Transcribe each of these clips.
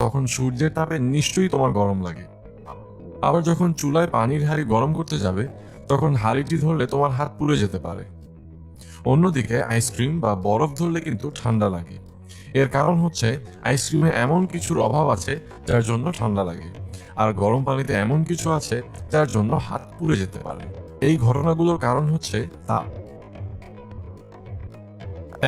তখন সূর্যের তাপে নিশ্চয়ই তোমার গরম লাগে। আবার যখন চুলায় পানির হাঁড়ি গরম করতে যাবে, তখন হাঁড়িটি ধরলে তোমার হাত পুড়ে যেতে পারে। অন্যদিকে আইসক্রিম বা বরফ ধরলে কিন্তু ঠান্ডা লাগে। এর কারণ হচ্ছে আইসক্রিমে এমন কিছুর অভাব আছে যার জন্য ঠান্ডা লাগে, আর গরম পানিতে এমন কিছু আছে যার জন্য হাত পুড়ে যেতে পারে। এই ঘটনাগুলোর কারণ হচ্ছে তাপ।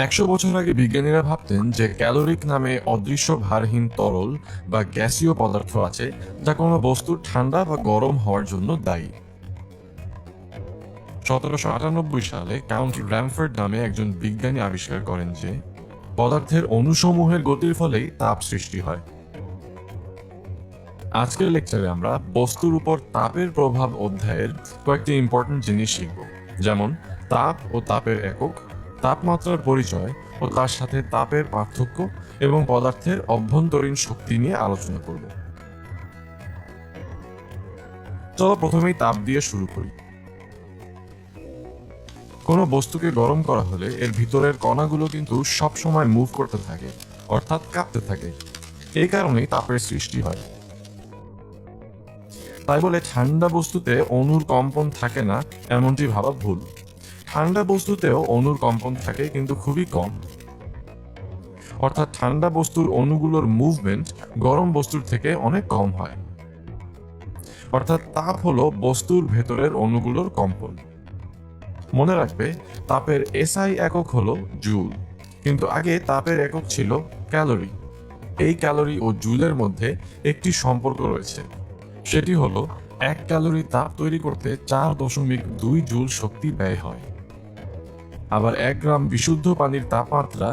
100 বছর আগে বিজ্ঞানীরা ভাবতেন যে ক্যালোরিক নামে অদৃশ্য ভারহীন তরল বা গ্যাসীয় পদার্থ আছে, যা কোনো বস্তুর ঠান্ডা বা গরম হওয়ার জন্য দায়ী। 1798 সালে কাউন্ট র্যামফোর্ড নামে একজন বিজ্ঞানী আবিষ্কার করেন যে পদার্থের অণুসমূহের গতির ফলেই তাপ সৃষ্টি হয়। আজকের লেকচারে আমরা বস্তুর উপর তাপের প্রভাব অধ্যায়ের কয়েকটি ইম্পর্টেন্ট জিনিস শিখব, যেমন তাপ ও তাপের একক, তাপমাত্রার পরিচয় ও তার সাথে তাপের পার্থক্য, এবং পদার্থের অভ্যন্তরীণ শক্তি নিয়ে আলোচনা করব। চলো প্রথমেই তাপ দিয়ে শুরু করি। কোনো বস্তুকে গরম করা হলে এর ভিতরের কণাগুলো কিন্তু সবসময় মুভ করতে থাকে, অর্থাৎ কাঁপতে থাকে। এই কারণেই তাপের সৃষ্টি হয়। তাই বলে ঠান্ডা বস্তুতে অণুর কম্পন থাকে না এমনটি ভাবা ভুল। ঠান্ডা বস্তুতেও অণুর কম্পন থাকে, কিন্তু খুবই কম। অর্থাৎ ঠান্ডা বস্তুর অণুগুলোর মুভমেন্ট গরম বস্তুর থেকে অনেক কম হয়। অর্থাৎ তাপ হলো বস্তুর ভেতরের অণুগুলোর কম্পন। মনে রাখবে, তাপের এসআই একক হলো জুল, কিন্তু আগে তাপের একক ছিল ক্যালোরি। এই ক্যালোরি ও জুলের মধ্যে একটি সম্পর্ক রয়েছে, সেটি হলো 1 ক্যালোরি তাপ তৈরি করতে 4.2 জুল শক্তি ব্যয় হয়। আবার 1 গ্রাম বিশুদ্ধ পানির তাপমাত্রা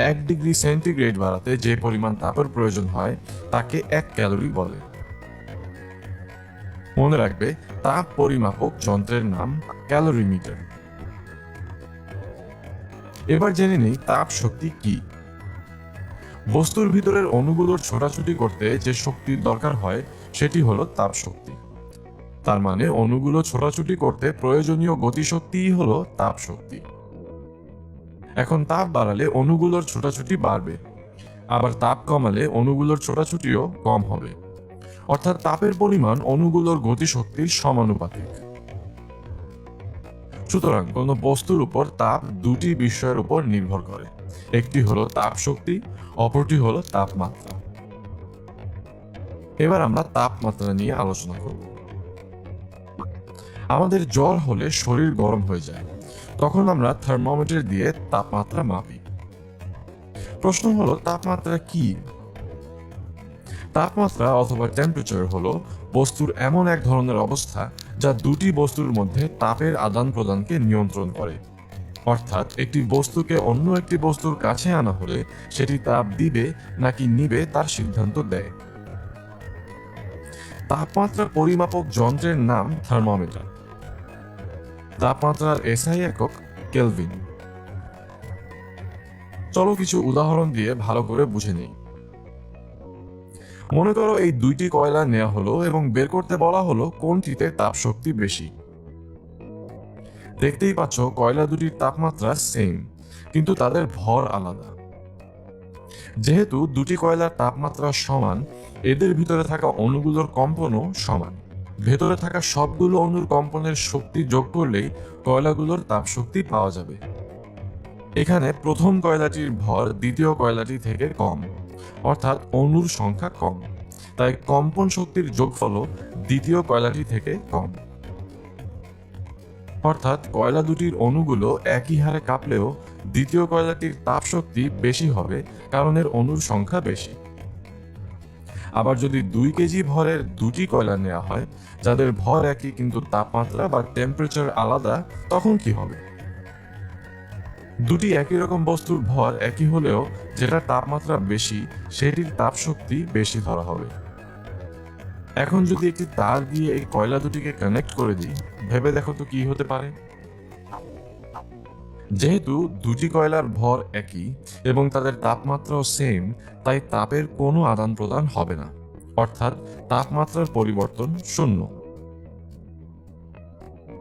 1 ডিগ্রি সেন্টিগ্রেড বাড়াতে যে পরিমাণ তাপের প্রয়োজন হয় তাকে 1 ক্যালোরি বলে। মনে রাখবে, তাপ পরিমাপক যন্ত্রের নাম ক্যালোরিমিটার। এবার জেনে নেই তাপ শক্তি কি। বস্তুর ভিতরের অণুগুলোর ছোটাছুটি করতে যে শক্তির দরকার হয় সেটি হলো তাপ শক্তি। তার মানে অণুগুলো ছোটাছুটি করতে প্রয়োজনীয় গতিশক্তিই হলো তাপ শক্তি। এখন তাপ বাড়ালে অণুগুলোর ছোটাছুটি বাড়বে, আবার তাপ কমালে অণুগুলোর ছোটাছুটিও কম হবে। অর্থাৎ তাপের পরিমাণ অণুগুলোর গতিশক্তির সমানুপাতিক। সুতরাং কোনো বস্তুর উপর তাপ দুটি বিষয়ের উপর নির্ভর করে, একটি হলো তাপ শক্তি, অপরটি হলো তাপমাত্রা। এবার আমরা তাপমাত্রা নিয়ে আলোচনা করব। আমাদের জ্বর হলে শরীর গরম হয়ে যায়, তখন আমরা থার্মোমিটার দিয়ে তাপমাত্রা মাপি। প্রশ্ন হলো, তাপমাত্রা কি? তাপমাত্রা অথবা টেম্পারেচার হলো বস্তুর এমন এক ধরনের অবস্থা যা দুটি বস্তুর মধ্যে তাপের আদান প্রদানকে নিয়ন্ত্রণ করে। অর্থাৎ একটি বস্তুকে অন্য একটি বস্তুর কাছে আনা হলে সেটি তাপ দিবে নাকি নিবে তার সিদ্ধান্ত দেয়। তাপমাত্রা পরিমাপক যন্ত্রের নাম থার্মোমিটার। তাপমাত্রার এসআই একক কেলভিন। চলো কিছু উদাহরণ দিয়ে ভালো করে বুঝে নিই। মনে করো এই দুইটি কয়লা নেওয়া হলো এবং বের করতে বলা হলো কোনটিতে তাপ শক্তি বেশি। দেখতেই পাচ্ছ কয়লা দুটির তাপমাত্রা সেম, কিন্তু তাদের ভর আলাদা। যেহেতু দুটি কয়লার তাপমাত্রা সমান, এদের ভিতরে থাকা অণুগুলোর কম্পনও সমান। ভেতরে থাকা সবগুলো অণুর কম্পনের শক্তি যোগ করলেই কয়লাগুলোর তাপ শক্তি পাওয়া যাবে। এখানে প্রথম কয়লাটির ভর দ্বিতীয় কয়লাটি থেকে কম, অর্থাৎ অণুর সংখ্যা কম, তাই কম্পন শক্তির যোগফলও দ্বিতীয় কয়লাটি থেকে কম। অর্থাৎ কয়লা দুটির অণুগুলো একই হারে কাঁপলেও দ্বিতীয় কয়লাটির তাপ শক্তি বেশি হবে, কারণ এর অণুর সংখ্যা বেশি। আবার যদি 2 কেজি ভরের দুটি কয়লা নেওয়া হয়, যাদের ভর একই কিন্তু তাপমাত্রা বা টেম্পারেচার আলাদা, তখন কি হবে? দুটি একই রকম বস্তুর ভর একই হলেও যেটা তাপমাত্রা বেশি সেটির তাপ শক্তি বেশি ধরা হবে। এখন যদি একটি তার দিয়ে এই কয়লা দুটিকে কানেক্ট করে দিই, ভেবে দেখো তো কি হতে পারে। যেহেতু দুটি কয়লার ভর একই এবং তাদের তাপমাত্রাও সেম, তাই তাপের কোনো আদান প্রদান হবে না, অর্থাৎ তাপমাত্রার পরিবর্তন শূন্য।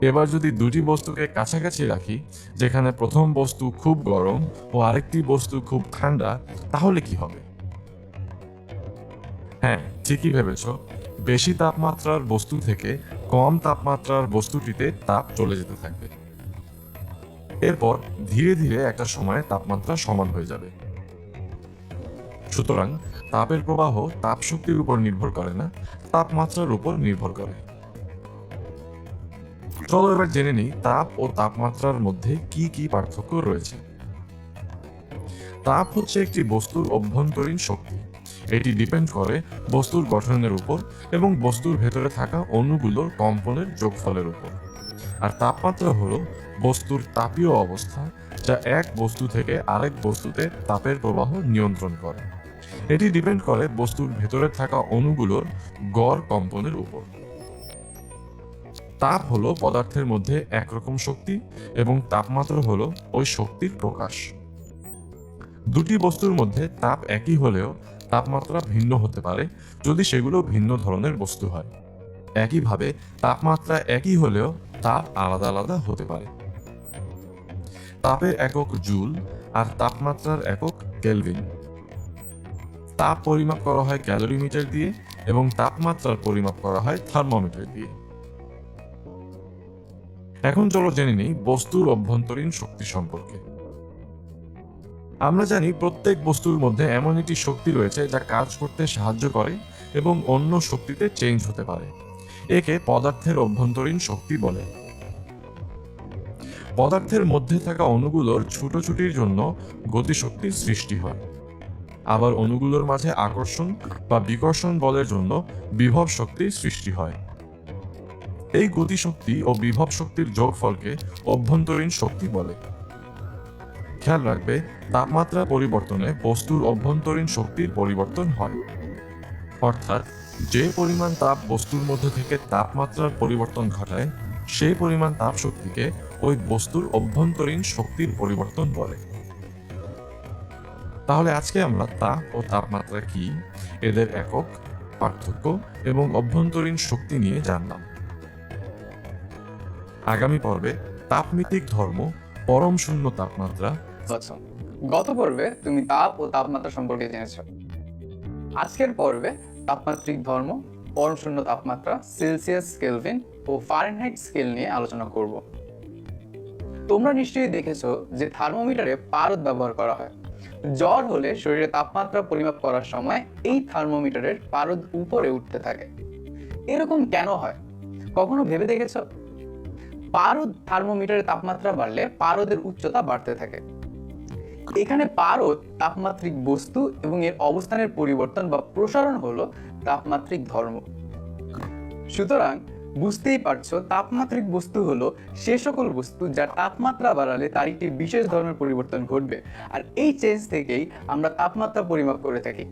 এবার যদি দুটি বস্তুকে কাছাকাছি রাখি, যেখানে প্রথম বস্তু খুব গরম ও আরেকটি বস্তু খুব ঠান্ডা, তাহলে কি হবে? হ্যাঁ, ঠিকই ভেবেছ। বেশি তাপমাত্রার বস্তু থেকে কম তাপমাত্রার বস্তুটিতে তাপ চলে যেতে থাকবে। এরপর ধীরে ধীরে একটা সময়ে তাপমাত্রা সমান হয়ে যাবে। সুতরাং তাপের প্রবাহ তাপ শক্তির উপর নির্ভর করে না, তাপমাত্রার উপর নির্ভর করে। চলো এবার জেনে নিই তাপ ও তাপমাত্রার মধ্যে কি কি পার্থক্য রয়েছে। তাপ হচ্ছে একটি বস্তুর অভ্যন্তরীণ শক্তি। এটি ডিপেন্ড করে বস্তুর গঠনের উপর এবং বস্তুর ভেতরে থাকা অণুগুলোর কম্পনের যোগফলের উপর। আর তাপমাত্রা হলো বস্তুর তাপীয় অবস্থা, যা এক বস্তু থেকে আরেক বস্তুতে তাপের প্রবাহ নিয়ন্ত্রণ করে। এটি ডিপেন্ড করে বস্তুর ভেতরে থাকা অণুগুলোর গড় কম্পনের উপর। তাপ হলো পদার্থের মধ্যে একরকম শক্তি এবং তাপমাত্রা হলো ওই শক্তির প্রকাশ। দুটি বস্তুর মধ্যে তাপ একই হলেও তাপমাত্রা ভিন্ন হতে পারে যদি সেগুলো ভিন্ন ধরনের বস্তু হয়। একইভাবে তাপমাত্রা একই হলেও তাপ আলাদা আলাদা হতে পারে। তাপের একক জুল আর তাপমাত্রার একক কেলভিন। তাপ পরিমাপ করা হয় ক্যালোরিমিটার দিয়ে এবং তাপমাত্রার পরিমাপ করা হয় থার্মোমিটার দিয়ে। এখন চলো জেনে নিই বস্তুর অভ্যন্তরীণ শক্তি সম্পর্কে। আমরা জানি প্রত্যেক বস্তুর মধ্যে এমন একটি শক্তি রয়েছে যা কাজ করতে সাহায্য করে এবং অন্য শক্তিতে চেঞ্জ হতে পারে। একে পদার্থের অভ্যন্তরীণ শক্তি বলে। পদার্থের মধ্যে থাকা অণুগুলোর ছুটোছুটির জন্য গতিশক্তির সৃষ্টি হয়। আবার অণুগুলোর মাঝে আকর্ষণ বা বিকর্ষণ বলের জন্য বিভব শক্তির সৃষ্টি হয়। এই গতিশক্তি ও বিভব শক্তির যোগফলকে অভ্যন্তরীণ শক্তি বলে। খেয়াল রাখবে, তাপমাত্রা পরিবর্তনে বস্তুর অভ্যন্তরীণ শক্তির পরিবর্তন হয়। অর্থাৎ যে পরিমাণ তাপ বস্তুর মধ্যে থেকে তাপমাত্রার পরিবর্তন ঘটায়, সেই পরিমাণ তাপ শক্তিকে ওই বস্তুর অভ্যন্তরীণ শক্তির পরিবর্তন বলে। তাহলে আজকে আমরা তাপ ও তাপমাত্রা কি, এদের একক, পার্থক্য এবং অভ্যন্তরীণ শক্তি নিয়ে জানলাম। আগামী পর্বে তাপমিতিক ধর্ম, পরম শূন্য তাপমাত্রা। গত পর্বে তুমি তাপ ও তাপমাত্রা সম্পর্কে জেনেছ। আজকের পর্বে তাপমাত্রিক ধর্ম, পরম শূন্য তাপমাত্রা, সেলসিয়াস, কেলভিন ও ফারেনহাইট স্কেল নিয়ে আলোচনা করব। তোমরা নিশ্চয়ই দেখেছো যে থার্মোমিটারে পারদ ব্যবহার করা হয়। জ্বর হলে শরীরে তাপমাত্রা পরিমাপ করার সময় এই থার্মোমিটারের পারদ উপরে উঠতে থাকে। এরকম কেন হয় কখনো ভেবে দেখেছো? পারদ থার্মোমিটারের তাপমাত্রা বাড়লে পারদের উচ্চতা বাড়তে থাকে। এখানে পারদ তাপমাত্রিক বস্তু এবং এর অবস্থানের পরিবর্তন বা প্রসারণ হলো তাপমাত্রিক ধর্ম। সুতরাং বুঝতেই পারছো, তাপমাত্রিক বস্তু হলো সে সকল বস্তু যার তাপমাত্রা বাড়ালে তার একটি বিশেষ ধর্মের পরিবর্তন ঘটবে, আর এই চেঞ্জ থেকেই আমরা তাপমাত্রা পরিমাপ করে থাকি।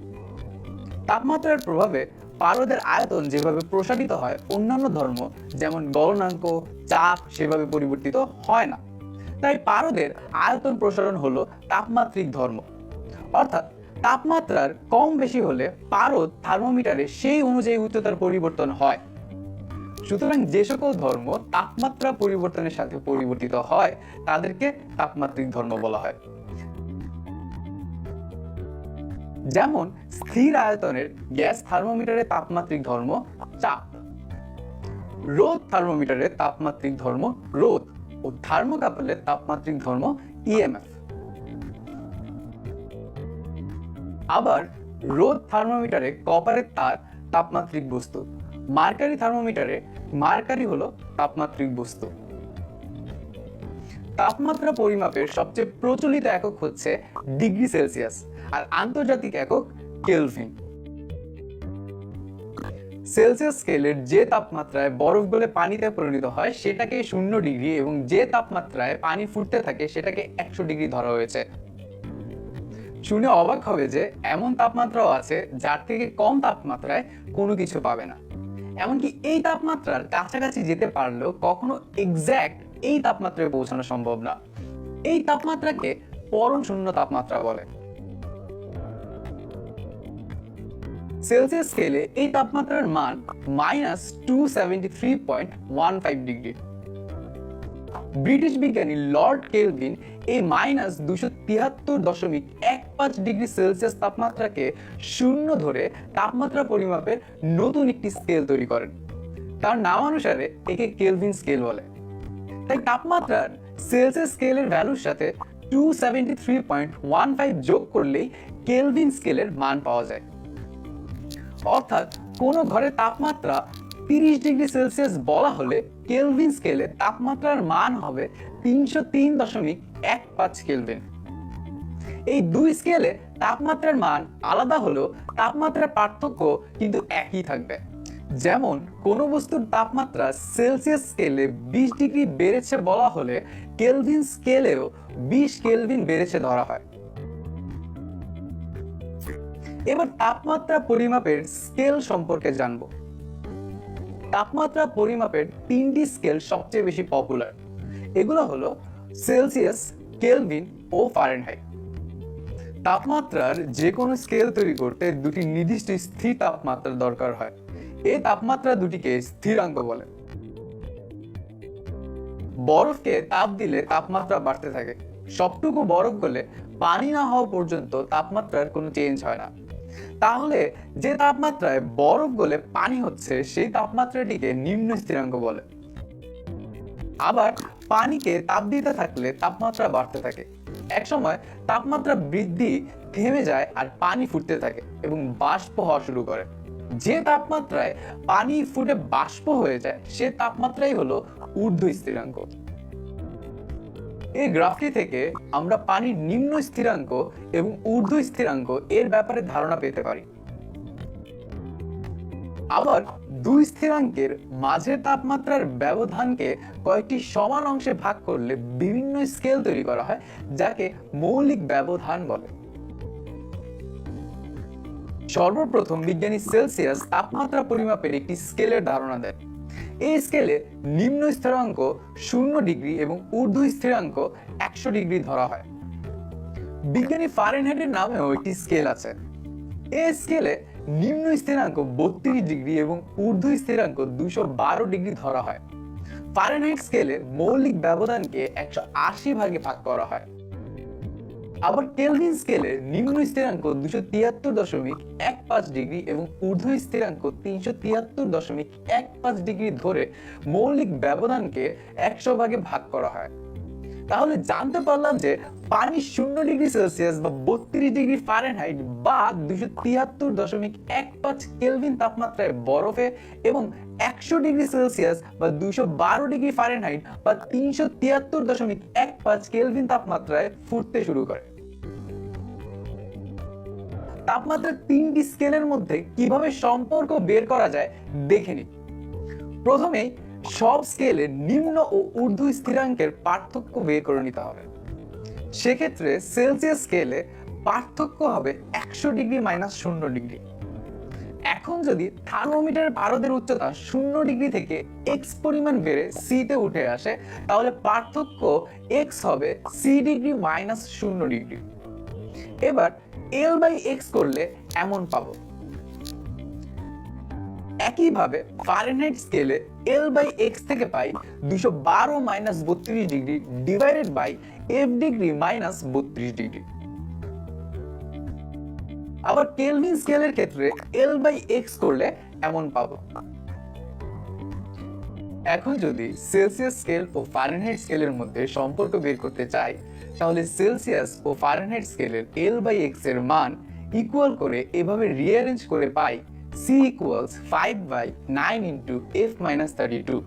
তাপমাত্রার প্রভাবে পারদের আয়তন যেভাবে প্রসারিত হয়, অন্যান্য ধর্ম যেমন গলনাঙ্ক, চাপ সেভাবে পরিবর্তিত হয় না। তাই পারদের আয়তন প্রসারণ হলো তাপমাত্রিক ধর্ম। অর্থাৎ তাপমাত্রার কম বেশি হলে পারদ থার্মোমিটারে সেই অনুযায়ী উচ্চতার পরিবর্তন হয়। সুতরাং যে সকল ধর্ম তাপমাত্রা পরিবর্তনের সাথে পরিবর্তিত হয় তাদেরকে তাপমাত্রিক ধর্ম বলা হয়। যেমন স্থির আয়তনের গ্যাস থার্মোমিটারে তাপমাত্রিক ধর্ম চাপ, রোদ থার্মোমিটারে তাপমাত্রিক ধর্ম রোদ ও থার্মোকাপলের তাপমাত্রিক ধর্ম ইএমএফ। আবার রোদ থার্মোমিটারে কপারের তার তাপমাত্রিক বস্তু, মার্কারি থার্মোমিটারে মার্কারি হলো তাপমাত্রিক বস্তু। তাপমাত্রা পরিমাপের সবচেয়ে প্রচলিত একক হচ্ছে ডিগ্রি সেলসিয়াস আর আন্তর্জাতিক একক কেলভিন। সেলসিয়াস স্কেলের যে তাপমাত্রায় বরফ গলে পানিতে পরিণত হয় সেটাকে 0 ডিগ্রি এবং যে তাপমাত্রায় পানি ফুটতে থাকে সেটাকে 100 ডিগ্রি ধরা হয়েছে। শুনে অবাক হবে যে এমন তাপমাত্রাও আছে যার থেকে কম তাপমাত্রায় কোনো কিছু পাবে না। এমনকি এই তাপমাত্রার কাছাকাছি যেতে পারলেও কখনো এক্স্যাক্ট এই তাপমাত্রায় পৌঁছানো সম্ভব না। এই তাপমাত্রাকে পরম শূন্য তাপমাত্রা বলে। সেলসিয়াস স্কেলে এই তাপমাত্রার মান -273.15 ডিগ্রি। ব্রিটিশ বিজ্ঞানী লর্ড কেলভিন এই -273.15 ডিগ্রি সেলসিয়াস তাপমাত্রাকে শূন্য ধরে তাপমাত্রা পরিমাপের নতুন একটি স্কেল তৈরি করেন। তার নাম অনুসারে একে কেলভিন স্কেল বলে। তাই তাপমাত্রার সেলসিয়াস স্কেলের ভ্যালুর সাথে 273.15 যোগ করলেই কেলভিন স্কেলের মান পাওয়া যায়। অর্থাৎ কোন ঘরের তাপমাত্রা 30 ডিগ্রি সেলসিয়াস বলা হলে কেলভিন স্কেলে তাপমাত্রার মান হবে 303.15 কেলভিন। এই দুই স্কেলে তাপমাত্রার মান আলাদা হলেও তাপমাত্রার পার্থক্য কিন্তু একই থাকবে। যেমন কোনো বস্তুর তাপমাত্রা সেলসিয়াস স্কেলে 20 ডিগ্রি বেড়েছে বলা হলে কেলভিন স্কেলেও 20 কেলভিন বেড়েছে ধরা হয়। এবার তাপমাত্রা পরিমাপের স্কেল সম্পর্কে জানবো। তাপমাত্রা পরিমাপের তিনটি স্কেল সবচেয়ে বেশি পপুলার। এগুলো হলো সেলসিয়াস, কেলভিন ও ফারেনহাইট। তাপমাত্রার যে কোনো স্কেল তৈরি করতে দুটি নির্দিষ্ট স্থির তাপমাত্রার দরকার হয়। এই তাপমাত্রা দুটিকে স্থিরাঙ্ক বলে। বরফকে তাপ দিলে তাপমাত্রা বাড়তে থাকে। সবটুকু বরফ গলে পানি না হওয়া পর্যন্ত তাপমাত্রার কোনো চেঞ্জ হয় না। তাহলে যে তাপমাত্রায় বরফ গলে পানি হচ্ছে সেই তাপমাত্রাটিকে নিম্ন স্থিরাঙ্ক বলে। আবার পানিকে তাপ দিতে থাকলে তাপমাত্রা বাড়তে থাকে। একসময় তাপমাত্রা বৃদ্ধি থেমে যায় আর পানি ফুটতে থাকে এবং বাষ্প হওয়া শুরু করে। যে তাপমাত্রায় পানি ফুটে বাষ্প হয়ে যায় সে তাপমাত্রাই হলো ঊর্ধ্ব স্থিরাঙ্ক। এই গ্রাফটি থেকে আমরা পানির নিম্ন স্থিরাঙ্ক এবং ঊর্ধ্ব স্থিরাঙ্ক এর ব্যাপারে ধারণা পেতে পারি। আবার দুই স্থিরাঙ্কের মাঝের তাপমাত্রার ব্যবধানকে কয়েকটি সমান অংশে ভাগ করলে বিভিন্ন স্কেল তৈরি করা হয়, যাকে মৌলিক ব্যবধান বলে। সর্বপ্রথম বিজ্ঞানী সেলসিয়াস তাপমাত্রা পরিমাপের একটি স্কেলের ধারণা দেন। এই স্কেলে নিম্ন স্থিরাঙ্ক 0 ডিগ্রি এবং ঊর্ধ্ব স্থিরাঙ্ক 100 ডিগ্রি ধরা হয়। বিজ্ঞানী ফারেনহাইটের নামেও একটি স্কেল আছে। এই স্কেলে নিম্ন স্থিরাঙ্ক 32 ডিগ্রি এবং ঊর্ধ্ব স্থিরাঙ্ক 212 ডিগ্রি ধরা হয়। ফারেনহাইট স্কেলে মৌলিক ব্যবধানকে 180 ভাগে ভাগ করা হয়। আবার কেলভিন স্কেলে নিম্ন স্থিরাঙ্ক 273.15 ডিগ্রি এবং ঊর্ধ্ব স্থিরাঙ্ক 373.15 ডিগ্রি ধরে মৌলিক ব্যবধানকে 100 ভাগে ভাগ করা হয়। তাহলে জানতে পারলাম যে পানি 0 ডিগ্রি সেলসিয়াস বা 32 ডিগ্রি ফারেনহাইট বা 273.15 কেলভিন তাপমাত্রায় বরফে এবং 100 ডিগ্রি সেলসিয়াস বা 212 ডিগ্রি ফারেনহাইট বা 373.15 কেলভিন তাপমাত্রায় ফুটতে শুরু করে। তাপমাত্রার তিনটি স্কেলের মধ্যে কিভাবে সম্পর্ক বের করা যায় দেখে নিই। প্রথমেই সব স্কেলে নিম্ন ও ঊর্ধ্ব স্থিরাঙ্কের পার্থক্য বের করে নিতে হবে। সেক্ষেত্রে সেলসিয়াস স্কেলে পার্থক্য হবে 100 ডিগ্রি মাইনাস 0 ডিগ্রি। এখন যদি থার্মোমিটারের পারদের উচ্চতা 0 ডিগ্রি থেকে x পরিমাণ বেড়ে c তে উঠে আসে, তাহলে পার্থক্য x হবে c ডিগ্রি মাইনাস 0 ডিগ্রি। এবার L/x করলে এমন পাবো। একইভাবে ফারেনহাইট স্কেলে L/x থেকে পাই 212 minus 32 degree divided by f degree minus 32 degree. আবার কেলভিন স্কেলের ক্ষেত্রে L/x করলে এমন পাবো। এখন যদি সেলসিয়াস স্কেল ও ফারেনহাইট স্কেলের মধ্যে সম্পর্ক বের করতে চাই, তাহলে সেলসিয়াস ও ফারেনহাইট স্কেলের L/x এর মান ইকুয়াল করে এভাবে রিঅ্যারেঞ্জ করে পাই c equals 5/9 into f minus 32।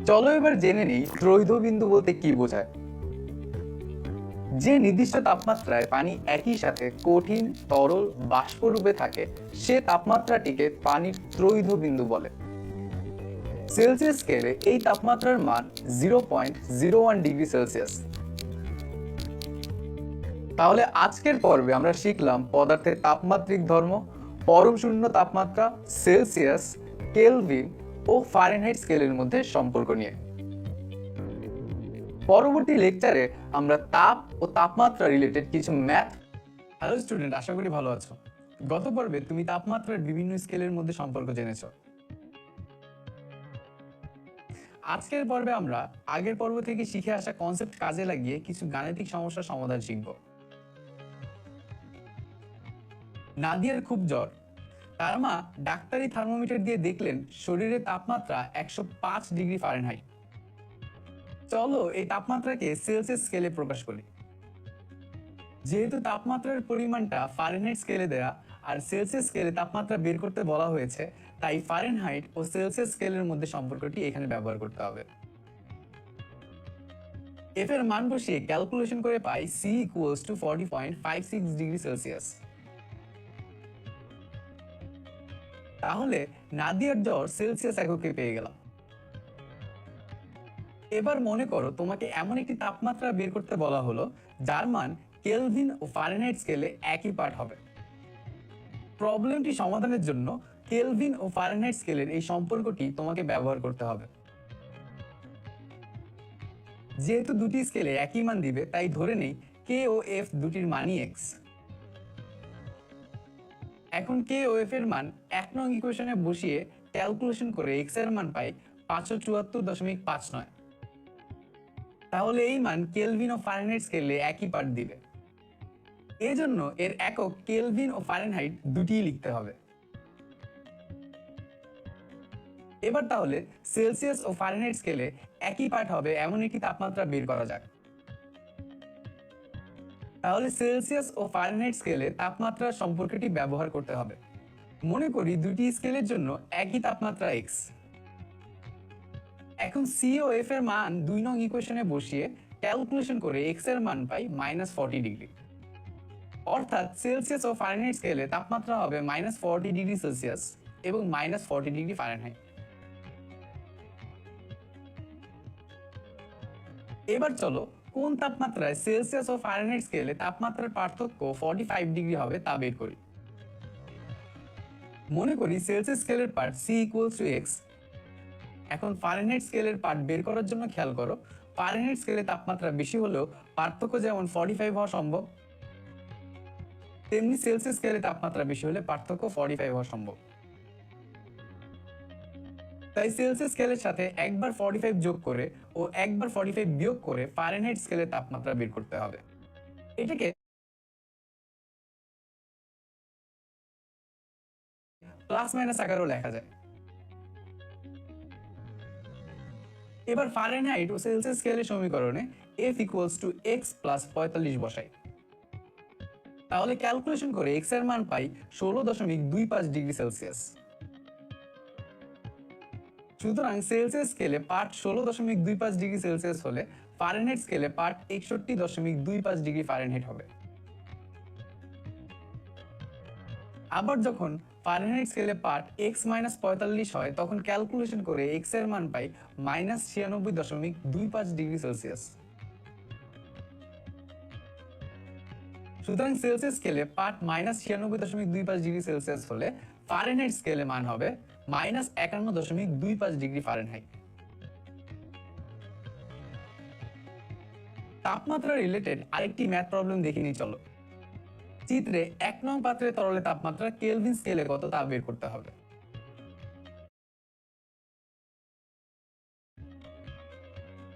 চলো এবার জেনে নিই ত্রৈধ বিন্দু বলতে কি বোঝায়। যে নির্দিষ্ট তাপমাত্রায় পানি একই সাথে কঠিন, তরল, বাষ্প রূপে থাকে সে তাপমাত্রাটিকে পানির ত্রৈধ বিন্দু বলে। সেলসিয়াস স্কেলে এই তাপমাত্রার মান 0.01 ডিগ্রি সেলসিয়াস। তাহলে আজকের পর্বে আমরা শিখলাম পদার্থের তাপমাত্রিক ধর্ম, পরম শূন্য তাপমাত্রা, সেলসিয়াস, কেলভিন ও ফারেনহাইট স্কেলের মধ্যে সম্পর্ক নিয়ে। পরবর্তী লেকচারে আমরা তাপ ও তাপমাত্রা রিলেটেড কিছু ম্যাথ। হ্যালো স্টুডেন্ট, আশা করি ভালো আছো। গত পর্বে তুমি তাপমাত্রার বিভিন্ন স্কেলের মধ্যে সম্পর্ক জেনেছো। আজকের পর্বে আমরা আগের পর্ব থেকে শিখে আসা কনসেপ্ট কাজে লাগিয়ে কিছু গাণিতিক সমস্যার সমাধান শিখব। নাদিয়ার খুব জ্বর। তার মা ডাক্তারি থার্মোমিটার দিয়ে দেখলেন শরীরের তাপমাত্রা 105 ডিগ্রি ফারেনহাইট। চলো এই তাপমাত্রাকে সেলসিয়াস স্কেলে প্রকাশ করি। যেহেতু তাপমাত্রার পরিমাণটা ফারেনহাইট স্কেলে দেয়া আর সেলসিয়াস স্কেলে তাপমাত্রা বের করতে বলা হয়েছে, তাই ফারেনহাইট ও সেলসিয়াস স্কেলের মধ্যে সম্পর্কটি এখানে ব্যবহার করতে হবে। এফ এর মান বসিয়ে ক্যালকুলেশন করে পাই C equals to 40.56 degree Celsius. তাহলে নাদিয়ার জ্বর সেলসিয়াস এককে পেয়ে গেলাম। এবার মনে করো তোমাকে এমন একটি তাপমাত্রা বের করতে বলা হলো যার মান কেলভিন ও ফারেনহাইট স্কেলে একই পার্ট হবে। প্রবলেমটি সমাধানের জন্য কেলভিন ও ফারেনহাইট স্কেলের এই সম্পর্কটি তোমাকে ব্যবহার করতে হবে। যেহেতু দুটি স্কেলে একই মান দিবে, তাই ধরে নেই কে ও এফ দুটির মানই এক্স। এখন কে ও এফ এর মান 1 নং ইকুয়েশনে বসিয়ে ক্যালকুলেশন করে এক্স এর মান পাই 574.59। তাহলে এই মান কেলভিন ও ফারেনহাইট স্কেলে একই পার্ট দিবে। এজন্য এর একক কেলভিন ও ফারেনহাইট দুটিই লিখতে হবে। এবার তাহলে সেলসিয়াস ও ফারেনহাইট স্কেলে একই পার্ট হবে এমন একটি তাপমাত্রা বের করা যাক। তাহলে সেলসিয়াস ও ফারেনহাইট স্কেলে তাপমাত্রার সম্পর্কটি ব্যবহার করতে হবে। মনে করি দুটি স্কেলের জন্য একই তাপমাত্রা এক্স। এখন সি ও এফ এর মান 2 নং ইকুয়েশনে বসিয়ে ক্যালকুলেশন করে এক্স এর মান পাই -40 ডিগ্রি। অর্থাৎ সেলসিয়াস ও ফারেনহাইট স্কেলে তাপমাত্রা হবে -40 ডিগ্রি সেলসিয়াস এবং -40 ডিগ্রি ফারেনহাইট। এবার চলো কোন তাপমাত্রায় সেলসিয়াস ও ফারেনহাইট স্কেলে তাপমাত্রার পার্থক্য 45 ডিগ্রি হবে তা বের করি। মনে করি সেলসিয়াস স্কেলের part C equals to x। এখন ফারেনহাইট স্কেলের পার্ট বের করার জন্য খেয়াল করো, ফারেনহাইট স্কেলে তাপমাত্রা বেশি হলেও পার্থক্য যেমন 45 হওয়া সম্ভব, তেমনি সেলসিয়াস স্কেলে তাপমাত্রা বেশি হলে পার্থক্য 45 হওয়া সম্ভব। তাই সেলসিয়াস স্কেলের সাথে একবার 45 যোগ করে ও একবার 45 বিয়োগ করে ফারেনহাইট স্কেলের তাপমাত্রা বের করতে হবে। এটাকে প্লাস মাইনাস আকারেও লেখা যায়। এবার ফারেনহাইট ও সেলসিয়াস স্কেলের সমীকরণে F equals to x plus 45 বসাই। তাহলে ক্যালকুলেশন করে x এর মান পাই 16.25 ডিগ্রি সেলসিয়াস। সুতরাং সেলসিয়াস স্কেলে পার্ট 16.25 ডিগ্রি সেলসিয়াস হলে ফারেনহাইট স্কেলে পার্ট 61.25 ডিগ্রি ফারেনহাইট হবে। আবার যখন ফারেনহাইট স্কেলে পার্ট x - 45 হয়, তখন ক্যালকুলেশন করে x এর মান পাই -96.25 ডিগ্রি সেলসিয়াস। সুতরাং সেলসিয়াস স্কেলে পার্ট -96.25 ডিগ্রি সেলসিয়াস হলে ফারেনহাইট স্কেলে মান হবে -51.25 ডিগ্রি ফারেনহাইট। তাপমাত্রা রিলেটেড আরেকটি ম্যাথ প্রবলেম দেখে নিই চলো। চিত্রে 1 নং পাত্রের তরলে তাপমাত্রা কেলভিন স্কেলে কত তা বের করতে হবে।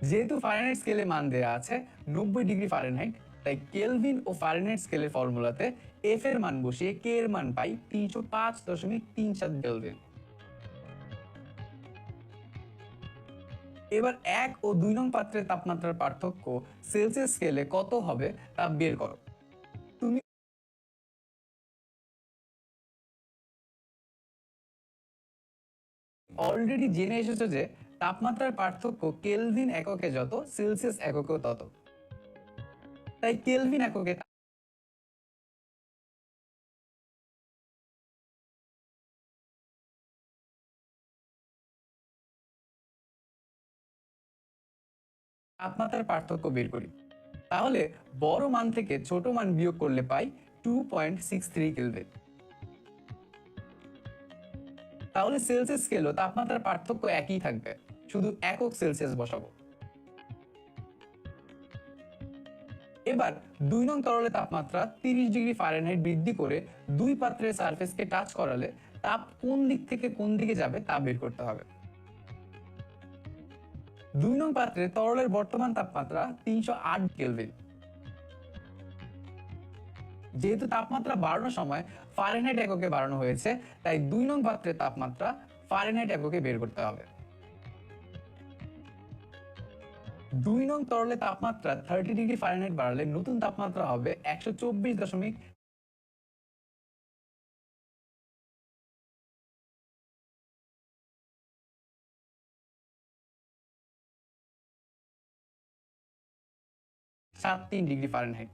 যেহেতু ফারেনহাইট স্কেলে মান দেয়া আছে 90 ডিগ্রি ফারেনহাইট, তাই কেলভিন ও ফারেনহাইট স্কেলের ফর্মুলাতে এফ এর মান বসিয়ে কে এর মান পাই 305.37 কেলভিন। এবার 1 ও 2 নং পাত্রের তাপমাত্রার পার্থক্য সেলসিয়াস স্কেলে কত হবে তা বের করো। তুমি অলরেডি জেনে এসেছো যে তাপমাত্রার পার্থক্য কেলভিন এককে যত, সেলসিয়াস এককেও তত। তাই কেলভিন এককে তাপমাত্রার পার্থক্য বের করি। তাহলে বড় মান থেকে ছোট মান বিয়োগ করলে পাই 2.63 কেলভিন। তাহলে সেলসিয়াস স্কেলও তাপমাত্রার পার্থক্য একই থাকবে, শুধু একক সেলসিয়াস বসাবো। এবার 2 নং তরলে তাপমাত্রা 30 ডিগ্রি ফারেনহাইট বৃদ্ধি করে দুই পাত্রের সারফেসকে টাচ করালে তাপ কোন দিক থেকে কোন দিকে যাবে তা বের করতে হবে। 2 নং পাত্রে তরলের বর্তমান তাপমাত্রা 308 কেলভিন। যেহেতু তাপমাত্রা বাড়ানোর সময় ফারেনহাইট এককে বাড়ানো হয়েছে, তাই 2 নং পাত্রের তাপমাত্রা ফারেনহাইট এককে বের করতে হবে। 2 নং তরলের তাপমাত্রা 30 ডিগ্রি ফারেনহাইট বাড়ালে নতুন তাপমাত্রা হবে 124.7 ডিগ্রি ফারেনহাইট,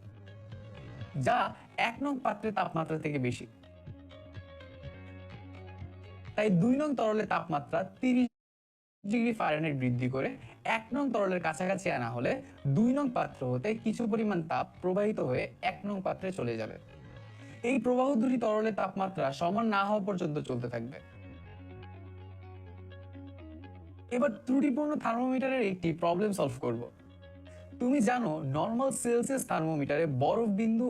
যা 1 নং পাত্রের তাপমাত্রা থেকে বেশি। তাই 2 নং তরলের তাপমাত্রা 30 ডিগ্রি ফারেনহাইট বৃদ্ধি করে 1 নং তরলের কাছাকাছি আনা হলে 2 নং পাত্র হতে কিছু পরিমাণ তাপ প্রবাহিত হয়ে 1 নং পাত্রে চলে যাবে। এই প্রবাহ দুটি তরলের তাপমাত্রা সমান না হওয়া পর্যন্ত চলতে থাকবে। এবার ত্রুটিপূর্ণ থার্মোমিটারের একটি প্রবলেম সলভ করব। তুমি জানো নরমাল সেলসিয়াস থার্মোমিটারে বরফ বিন্দু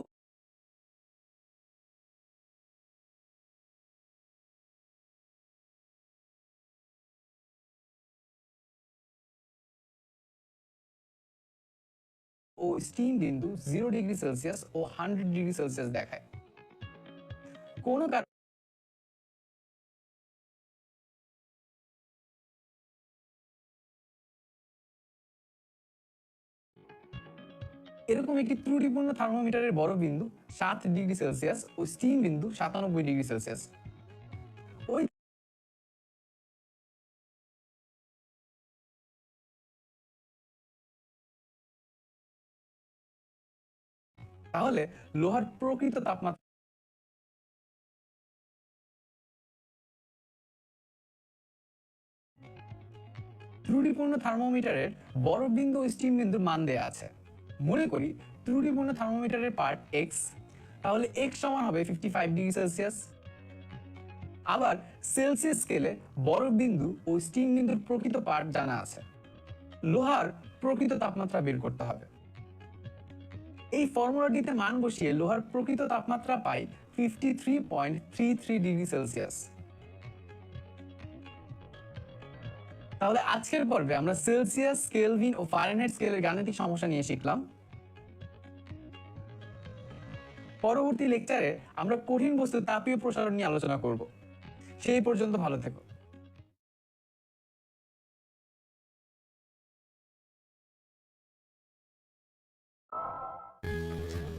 ও স্টিম বিন্দু 0 ডিগ্রি সেলসিয়াস ও 100 ডিগ্রি সেলসিয়াস দেখায়। কোনো এরকম একটি ত্রুটিপূর্ণ থার্মোমিটারের বরফ বিন্দু 7 ডিগ্রি সেলসিয়াস ও স্টিম বিন্দু 97 ডিগ্রি সেলসিয়াস। ওই তাহলে লোহার প্রকৃত তাপমাত্রা ত্রুটিপূর্ণ থার্মোমিটারের বরফ বিন্দু ও স্টিম বিন্দুর মান দেয়া আছে। মনে করি ত্রুটিপূর্ণ থার্মোমিটারের পার্ট x, তাহলে x সমান হবে 55 ডিগ্রি সেলসিয়াস। আবার সেলসিয়াস স্কেলে বরফ বিন্দু ও স্টিম বিন্দুর প্রকৃত পার্ট জানা আছে, লোহার প্রকৃত তাপমাত্রা বের করতে হবে। এই ফর্মুলাটিতে মান বসিয়ে লোহার প্রকৃত তাপমাত্রা পাই 53.33 ডিগ্রি সেলসিয়াস। তাহলে আজকের পর্বে আমরা সেলসিয়াস, কেলভিন ও ফারেনহাইট স্কেলের গাণিতিক সমস্যা নিয়ে শিখলাম। পরবর্তী লেকচারে আমরা কঠিন বস্তুর তাপীয় প্রসারণ নিয়ে আলোচনা করব। সেই পর্যন্ত ভালো থেকো।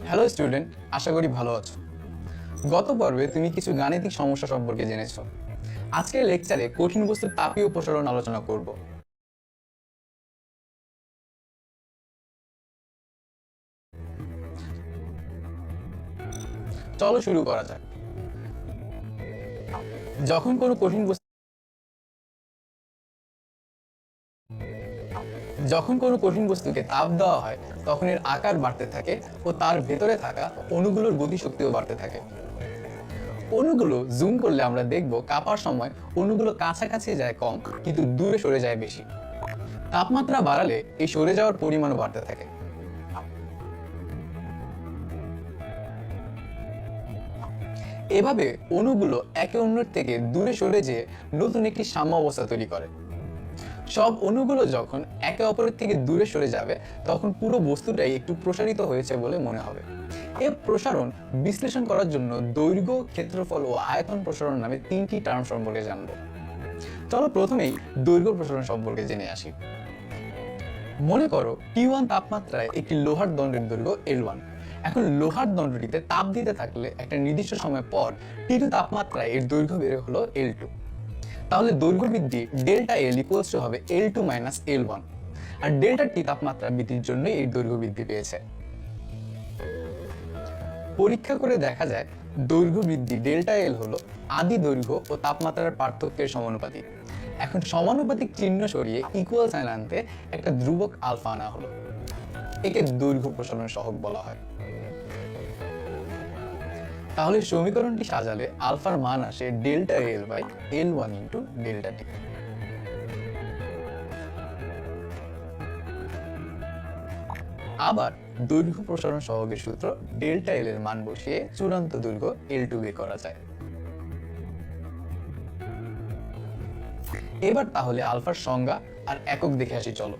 হ্যালো স্টুডেন্ট, আশা করি ভালো আছো। গত পর্বে তুমি কিছু গাণিতিক সমস্যা সম্পর্কে জেনেছো। আজকের লেকচারে কঠিন বস্তুর তাপীয় প্রসারণ আলোচনা করব। চলো শুরু করা যাক। যখন কোনো কঠিন বস্তুকে তাপ দেওয়া হয় তখন এর আকার বাড়তে থাকে ও তার ভেতরে থাকা অণুগুলোর গতিশক্তিও বাড়তে থাকে। অণুগুলো জুম করলে আমরা দেখব কাঁপার সময় অণুগুলো কাছাকাছি যায় কম, কিন্তু দূরে সরে যায় বেশি। তাপমাত্রা বাড়ালে এই সরে যাওয়ার পরিমাণও বাড়তে থাকে। এভাবে অণুগুলো একে অন্যের থেকে দূরে সরে যেয়ে নতুন একটি সাম্য অবস্থা তৈরি করে। সব অণুগুলো যখন একে অপরের থেকে দূরে সরে যাবে তখন পুরো বস্তুটাই একটু প্রসারিত হয়েছে বলে মনে হবে। এই প্রসারণ বিশ্লেষণ করার জন্য দৈর্ঘ্য, ক্ষেত্রফল ও আয়তন প্রসারণ নামে 3টি টার্ম সম্পর্কে জানব। চলো প্রথমেই দৈর্ঘ্য প্রসারণ সম্পর্কে জেনে আসি। মনে করো T1 তাপমাত্রায় একটি লোহার দণ্ডের দৈর্ঘ্য L1। এখন লোহার দণ্ডটিতে তাপ দিতে থাকলে একটা নির্দিষ্ট সময় পর T2 তাপমাত্রায় এর দৈর্ঘ্য বেড়ে হলো L2। তাহলে দৈর্ঘ্য বৃদ্ধি ডেল্টা L ইকুয়ালস টু হবে L2 মাইনাস L1, আর ডেল্টা T তাপমাত্রা বৃদ্ধির জন্য এই দৈর্ঘ্য বৃদ্ধি পেয়েছে। পরীক্ষা করে দেখা যায় দৈর্ঘ্য বৃদ্ধি ডেল্টা L হলো আদি দৈর্ঘ্য ও তাপমাত্রার পার্থক্যের সমানুপাতিক। এখন সমানুপাতিক চিহ্ন সরিয়ে ইকুয়াল সাইন আনতে একটা ধ্রুবক আলফা আনা হলো। একে দৈর্ঘ্য প্রসারণ সহগ বলা হয়। তাহলে সমীকরণটি সাজালে আলফার মান আসে delta L by L1 into delta T। আবার দৈর্ঘ্য প্রসারণ সহগের সূত্র ডেল্টা L এর মান বসিয়ে চূড়ান্ত দৈর্ঘ্য L2 বের করা যায়। এবার তাহলে আলফার সংজ্ঞা আর একক দেখে আসি চলো।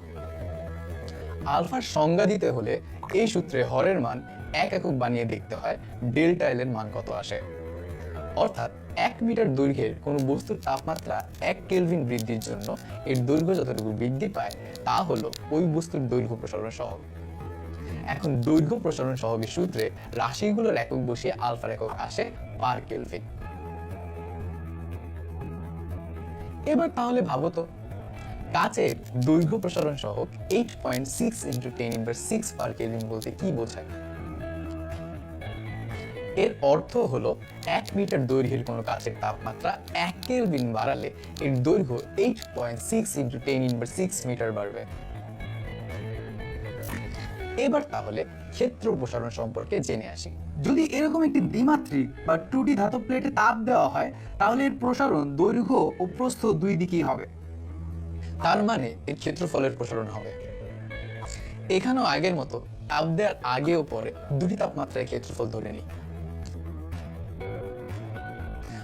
আলফার সংজ্ঞা দিতে হলে এই সূত্রে হরের মান এক একক বানিয়ে দেখতে হয় ডেল্টা এল এর মান কত আসে। অর্থাৎ 1 মিটার দৈর্ঘ্যের কোনো বস্তুর তাপমাত্রা 1 কেলভিন বৃদ্ধির জন্য এর দৈর্ঘ্য যতটুকু বৃদ্ধি পায় তা হলো ওই বস্তুর দৈর্ঘ্য প্রসারণ সহগ। এখন দৈর্ঘ্য প্রসারণ সহগের সূত্রে রাশিগুলোর একক বসিয়ে আলফার একক আসে পার কেলভিন। এবার তাহলে ভাবো তো, কাচের দৈর্ঘ্য প্রসারণ সহগ 8.6 × 10⁻⁶ পার কেলভিন বলতে কি বোঝায়? এর অর্থ হলো 1 মিটার দৈর্ঘ্যের কোনো কাচের তাপমাত্রা 1 কেলভিন বাড়ালে এর দৈর্ঘ্য 8.6 × 10⁻⁶ মিটার বাড়বে। এবার তাহলে ক্ষেত্র প্রসারণ সম্পর্কে জেনে আসি। যদি এরকম একটি দ্বিমাত্রিক বা 2D ধাতব প্লেটে তাপ দেওয়া হয় তাহলে এর প্রসারণ দৈর্ঘ্য ও প্রস্থ দুই দিকেই হবে। তার মানে এর ক্ষেত্রফলের প্রসারণ হবে। এখানেও আগের মতো তাপ দেওয়ার আগে ও পরে দুটি তাপমাত্রায় ক্ষেত্রফল ধরে নিই।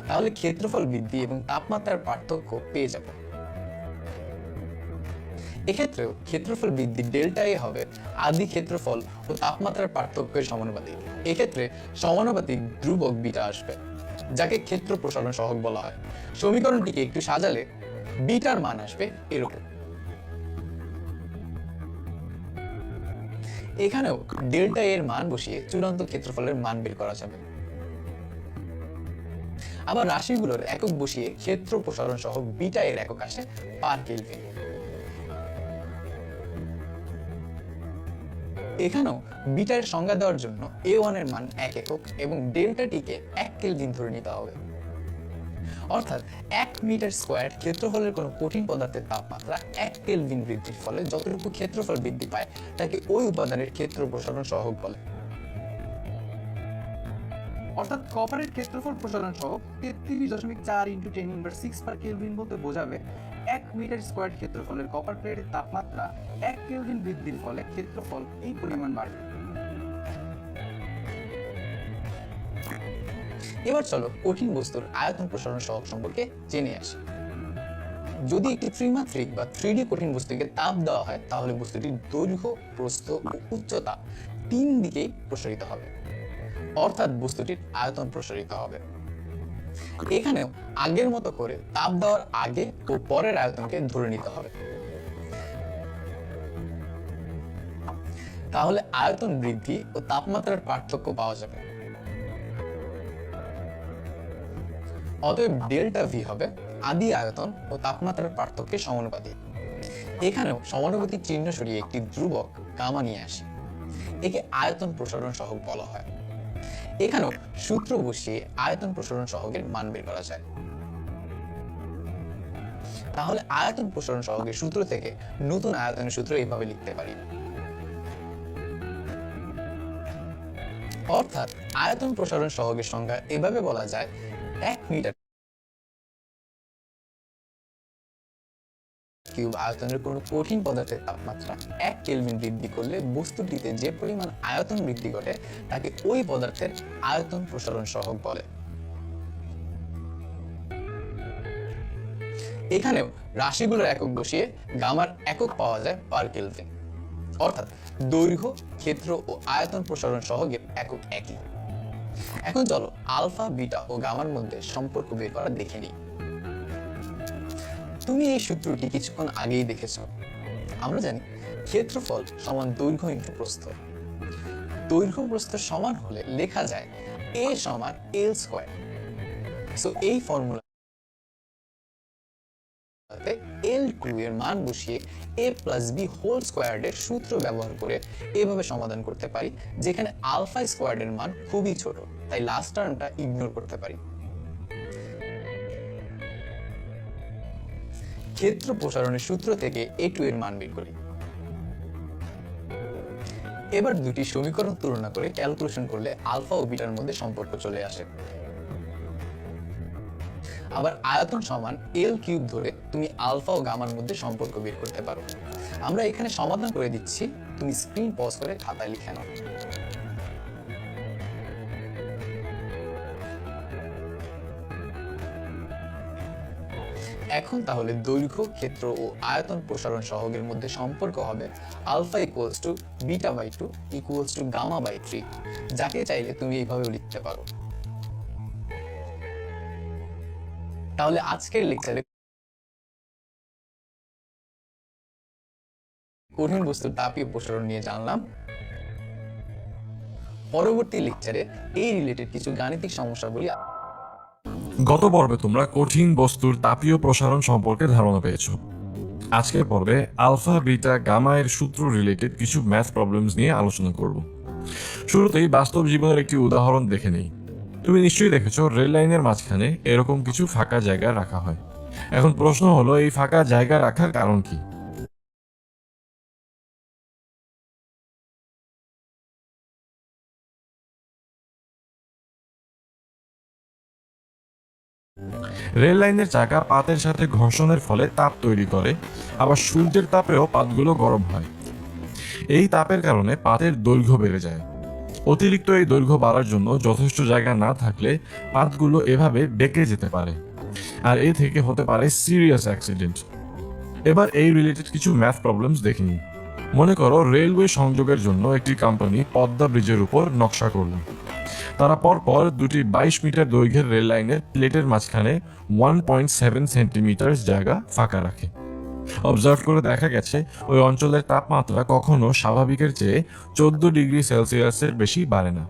তাহলে ক্ষেত্রফল বৃদ্ধি এবং তাপমাত্রার পার্থক্য পেয়ে যাব। এক্ষেত্রেও ক্ষেত্রফল বৃদ্ধি ডেল্টা এ হবে আদি ক্ষেত্রফল ও তাপমাত্রার পার্থক্যের সমানুপাতিক। এক্ষেত্রে সমানুপাতিক ধ্রুবক বিটা আসবে, যাকে ক্ষেত্র প্রসারণ সহগ বলা হয়। সমীকরণটিকে একটু সাজালে বিটার মান আসবে এরকম। এখানেও ডেল্টা এর মান বসিয়ে চূড়ান্ত ক্ষেত্রফলের মান বের করা যাবে। আবার রাশিগুলোর একক বসিয়ে ক্ষেত্র প্রসারণ সহগ বিটা এর একক আসে পার কেলভিন। এখানেও বিটার সংজ্ঞা দেওয়ার জন্য A1 এর মান 1 একক এবং ডেল্টাটিকে 1 কেলভিন ধরে নিতে হবে। অর্থাৎ 1 মিটার স্কয়ার ক্ষেত্রফলের কোনো কঠিন পদার্থের তাপমাত্রা 1 কেলভিন বৃদ্ধির ফলে যতটুকু ক্ষেত্রফল বৃদ্ধি পায় তাকে ওই উপাদানের ক্ষেত্র প্রসারণ সহগ বলে। অর্থাৎ কপারের ক্ষেত্রফল প্রসারণ সহগ 33.4 × 10⁻⁶ পার কেলভিন বলতে বোঝাবে 1 মিটার স্কয়ার ক্ষেত্রফলের কপার প্লেটের তাপমাত্রা 1 কেলভিন বৃদ্ধির ফলে ক্ষেত্রফল এই পরিমাণ বাড়বে। এবার চলো কঠিন বস্তুর আয়তন প্রসারণ সহগ সম্পর্কে জেনে আসি। যদি একটি ত্রিমাত্রিক বা 3D কঠিন বস্তুকে তাপ দেওয়া হয় তাহলে বস্তুটির দৈর্ঘ্য, প্রস্থ ও উচ্চতা 3 দিকেই প্রসারিত হবে, অর্থাৎ বস্তুটির আয়তন প্রসারিত হবে। এখানেও আগের মতো করে তাপ দেওয়ার আগে ও পরের আয়তনকে ধরে নিতে হবে। তাহলে আয়তন বৃদ্ধি ও তাপমাত্রার পার্থক্য পাওয়া যাবে। অতএব ডেল্টা ভি হবে আদি আয়তন ও তাপমাত্রার পার্থক্যের সমানুপাতিক। এখানেও সমানুপাতিক চিহ্ন সরিয়ে একটি ধ্রুবক গামা নিয়ে আসি। একে আয়তন প্রসারণ সহগ বলা হয়। এখানেও সূত্র বসিয়ে আয়তন প্রসারণ সহগের মান বের করা যায়। তাহলে আয়তন প্রসারণ সহগের সূত্র থেকে নতুন আয়তনের সূত্র এইভাবে লিখতে পারি। অর্থাৎ আয়তন প্রসারণ সহগের সংজ্ঞা এভাবে বলা যায়: 1 মিটার কিউব আয়তনের কোনো কঠিন পদার্থের তাপমাত্রা 1 কেলভিন বৃদ্ধি করলে বস্তুটিতে যে পরিমাণ আয়তন বৃদ্ধি ঘটে তাকে ওই পদার্থের আয়তন প্রসারণ সহগ বলে। এখানেও রাশিগুলোর একক বসিয়ে গামার একক পাওয়া যায় পার কেলভিন। অর্থাৎ দৈর্ঘ্য, ক্ষেত্র ও আয়তন প্রসারণ সহগের একক একই। এখন চলো আলফা, বিটা ও গামার মধ্যে সম্পর্ক বের করা দেখে নিই। তুমি এই সূত্রটি কিছুক্ষণ আগেই দেখেছো। আমরা জানি ক্ষেত্রফল সমান দৈর্ঘ্য ইনটু প্রস্থ। দৈর্ঘ্য প্রস্থ সমান হলে লেখা যায় a সমান l স্কয়ার। সো এই ফর্মুলাতে L2 এর মান বসিয়ে a plus b whole squared এর সূত্র ব্যবহার করে এভাবে সমাধান করতে পারি, যেখানে আলফা স্কয়ার্ড এর মান খুবই ছোট, তাই লাস্ট টার্মটা ইগনোর করতে পারি। ক্ষেত্র প্রসারণের সূত্র থেকে A2 এর মান বের করি। এবার দুটি সমীকরণ তুলনা করে ক্যালকুলেশন করলে আলফা ও বিটার মধ্যে সম্পর্ক চলে আসে। আবার আয়তন সমান L কিউব ধরে তুমি আলফা ও গামার মধ্যে সম্পর্ক বের করতে পারো। আমরা এখানে সমাধান করে দিচ্ছি, তুমি স্ক্রিন পজ করে খাতায় লিখে নাও। এখন তাহলে দৈর্ঘ্য, ক্ষেত্র ও আয়তন প্রসারণ সহগের মধ্যে সম্পর্ক হবে alpha equals to beta by 2 equals to gamma by 3, যাকে চাইলে তুমি এইভাবেও লিখতে পারো। তাহলে আজকের লেকচারে কঠিন বস্তুর তাপীয় প্রসারণ নিয়ে জানলাম। পরবর্তী লেকচারে এই রিলেটেড কিছু গাণিতিক সমস্যাগুলি। গত পর্বে তোমরা কঠিন বস্তুর তাপীয় প্রসারণ সম্পর্কে ধারণা পেয়েছো। আজকের পর্বে আলফা, বিটা, গামা এর সূত্র রিলেটেড কিছু ম্যাথ প্রবলেমস নিয়ে আলোচনা করব। শুরুতেই বাস্তব জীবনের একটি উদাহরণ দেখে নেই। তুমি নিশ্চয়ই দেখেছো রেল লাইনের মাঝখানে এরকম কিছু ফাঁকা জায়গা রাখা হয়। এখন প্রশ্ন হলো, এই ফাঁকা জায়গা রাখার কারণ কি? রেল লাইনের চাকা পাতের সাথে ঘর্ষণের ফলে তাপ তৈরি করে, আবার সূর্যের তাপেও পাতগুলো গরম হয়। এই তাপের কারণে পাতের দৈর্ঘ্য বেড়ে যায়। অতিরিক্ত এই দৈর্ঘ্য বাড়ার জন্য যথেষ্ট জায়গা না থাকলে পাতগুলো এভাবে বেঁকে যেতে পারে, আর এ থেকে হতে পারে সিরিয়াস অ্যাক্সিডেন্ট। এবার এই রিলেটেড কিছু ম্যাথ প্রবলেমস দেখে নিই। মনে করো রেলওয়ে সংযোগের জন্য একটি কোম্পানি পদ্মা ব্রিজের উপর নকশা করল। তারা পরপর দুটি 22 মিটার দৈর্ঘ্যের রেল লাইনের প্লেটের মাঝখানে 1.7 সেন্টিমিটার জায়গা ফাঁকা রাখে। অবজার্ভ করে দেখা গেছে ওই অঞ্চলের তাপমাত্রা কখনো স্বাভাবিকের চেয়ে 14 ডিগ্রি সেলসিয়াসের বেশি বাড়ে না।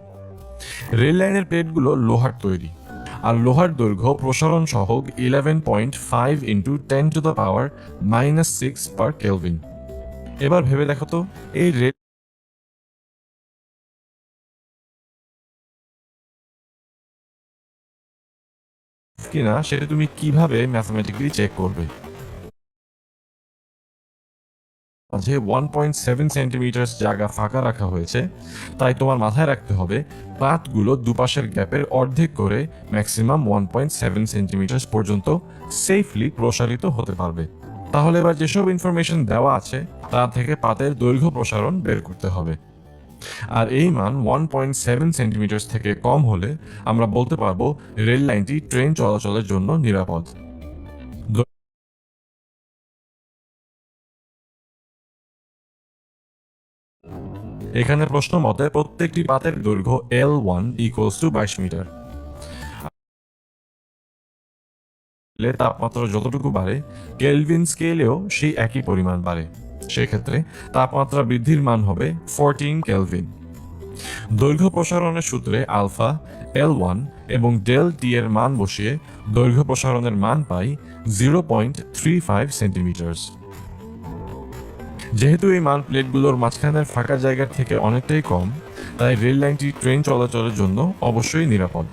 রেল লাইনের প্লেটগুলো লোহার তৈরি, আর লোহার দৈর্ঘ্য প্রসারণ সহগ 11.5 into 10 to the power -6 per Kelvin. এবার ভেবে দেখো তো, এই রেল কিনা সেটা তুমি কিভাবে ম্যাথমেটিক্যালি চেক করবে? যে 1.7 সেন্টিমিটার জায়গা ফাঁকা রাখা হয়েছে, তাই তোমার মাথায় রাখতে হবে পাতগুলো দুপাশের গ্যাপের অর্ধেক করে ম্যাক্সিমাম 1.7 সেন্টিমিটার পর্যন্ত সেফলি প্রসারিত হতে পারবে। তাহলে এবার যেসব ইনফরমেশন দেওয়া আছে তা থেকে পাতের দৈর্ঘ্য প্রসারণ বের করতে হবে। আর এই মান 1.7 সেন্টিমিটার থেকে কম হলে আমরা বলতে পারবো রেল লাইনটি ট্রেন চলাচলের জন্য নিরাপদ। এখানে প্রশ্ন মতে প্রত্যেকটি পাতের দৈর্ঘ্য L1 ইকুয়ালস টু 22 মিটার। তাপমাত্রা যতটুকু বাড়ে কেলভিন স্কেলেও সেই একই পরিমাণ বাড়ে। সেক্ষেত্রে তাপমাত্রা বৃদ্ধির মান হবে 14 কেলভিন। দৈর্ঘ্য প্রসারণের সূত্রে আলফা, L1 এবং ডেল টি এর মান বসিয়ে দৈর্ঘ্য প্রসারণের মান পাই 0.35 সেন্টিমিটার। যেহেতু এই মান প্লেটগুলোর মাঝখানের ফাঁকা জায়গার থেকে অনেকটাই কম, তাই রেল লাইনটি ট্রেন চলাচলের জন্য অবশ্যই নিরাপদ।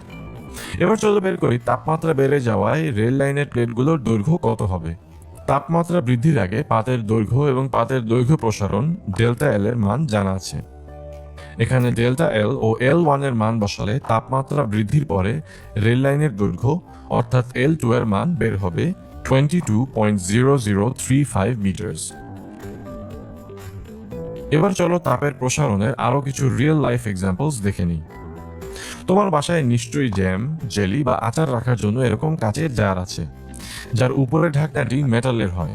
এবার চলো বের করি তাপমাত্রা বেড়ে যাওয়ায় রেল লাইনের প্লেটগুলোর দৈর্ঘ্য কত হবে। তাপমাত্রা বৃদ্ধির আগে পাতের দৈর্ঘ্য এবং পাতের দৈর্ঘ্য প্রসারণ ডেল্টা এল এর মান জানা আছে। এখানে ডেল্টা এল ও L1 এর মান বসালে তাপমাত্রা বৃদ্ধির পরে রেল লাইনের দৈর্ঘ্য অর্থাৎ L2 এর মান বের হবে 22.0035 মিটার। এবার চলো তাপের প্রসারণের আরো কিছু রিয়েল লাইফ এক্সাম্পলস দেখে নিই। তোমার বাসায় নিশ্চয়ই জ্যাম, জেলি বা আচার রাখার জন্য এরকম কাচের জার আছে, যার উপরের ঢাকনাটি মেটালের হয়।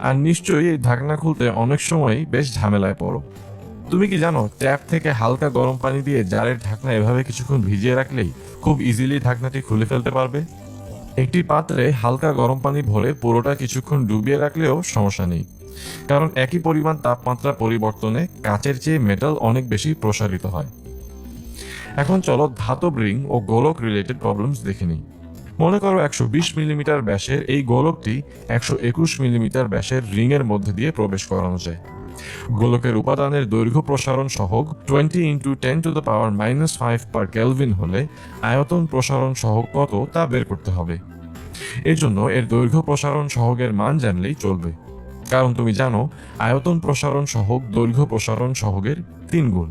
আর নিশ্চয়ই এই ঢাকনা খুলতে অনেক সময় বেশ ঝামেলায় পড়ো। তুমি কি জানো ট্যাপ থেকে হালকা গরম পানি দিয়ে জারের ঢাকনা এভাবে কিছুক্ষণ ভিজিয়ে রাখলেই খুব ইজিলি ঢাকনাটি খুলে ফেলতে পারবে। একটি পাত্রে হালকা গরম পানি ভরে পুরোটা কিছুক্ষণ ডুবিয়ে রাখলেও সমস্যা নেই, কারণ একই পরিমাণ তাপমাত্রা পরিবর্তনে কাচের চেয়ে মেটাল অনেক বেশি প্রসারিত হয়। এখন চলো ধাতব রিং ও গোলক রিলেটেড প্রবলেমস দেখে নিই। মনে করো 120 মিলিমিটার ব্যাসের এই গোলকটি 121 মিলিমিটার ব্যাসের রিং এর মধ্যে দিয়ে প্রবেশ করানো যায়। গোলকের উপাদানের দৈর্ঘ্য প্রসারণ সহগ 20 into 10 to the power -5 per Kelvin হলে আয়তন প্রসারণ সহগ কত তা বের করতে হবে। এর জন্য এর দৈর্ঘ্য প্রসারণ সহগের মান জানলেই চলবে, কারণ তুমি জানো আয়তন প্রসারণ সহগ দৈর্ঘ্য প্রসারণ সহগের 3 গুণ।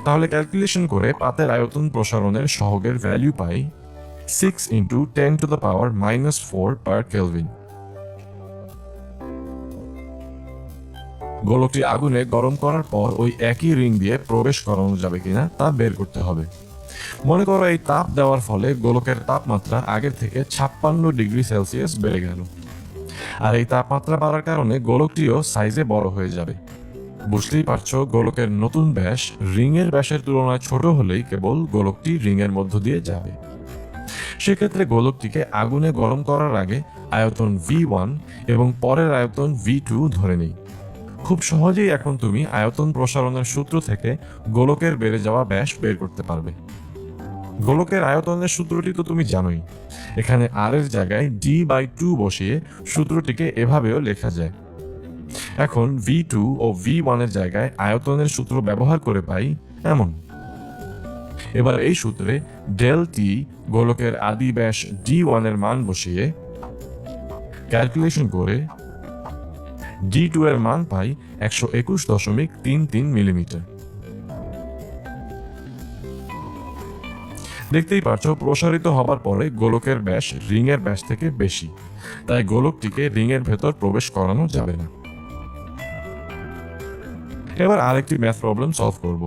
তাহলে ক্যালকুলেশন করে পাতের আয়তন প্রসারণের সহগের ভ্যালু পাই 6 into 10 to the power -4 per kelvin. গোলকটি আগুনে গরম করার পর ওই একই রিং দিয়ে প্রবেশ করানো যাবে কিনা তা বের করতে হবে। মনে করো এই তাপ দেওয়ার ফলে গোলকের তাপমাত্রা আগের থেকে 56 ডিগ্রি সেলসিয়াস বেড়ে গেল। আর এই তাপমাত্রা বাড়ার কারণে গোলকটিও সাইজে বড় হয়ে যাবে। বুঝতেই পারছো, গোলকের নতুন ব্যাস রিং এর ব্যাসের তুলনায় ছোট হলেই কেবল গোলকটি রিং এর মধ্য দিয়ে যাবে। সেক্ষেত্রে গোলকটিকে আগুনে গরম করার আগে আয়তন V1 এবং পরের আয়তন V2 ধরে নিই। খুব সহজেই এখন তুমি আয়তন প্রসারণের সূত্র থেকে গোলকের বেড়ে যাওয়া ব্যাস বের করতে পারবে। গোলকের আয়তনের সূত্রটি তো তুমি জানোই। এখানে আর এর জায়গায় D/2 বসিয়ে সূত্রটিকে এভাবেও লেখা যায়। এখন V2 ও V1 এর জায়গায় আয়তনের সূত্র ব্যবহার করে পাই এমন। এবার এই সূত্রে ডেল টি গোলকের আদি ব্যাস D1 এর মান বসিয়ে ক্যালকুলেশন করে D2 এর মান পাই 121.33 মিলিমিটার। দেখতেই পারছো, প্রসারিত হবার পরে গোলকের ব্যাস রিং এর ব্যাস থেকে বেশি, তাই গোলকটিকে রিং এর ভেতর প্রবেশ করানো যাবে না। এবার আরেকটি ম্যাথ প্রবলেম সলভ করব।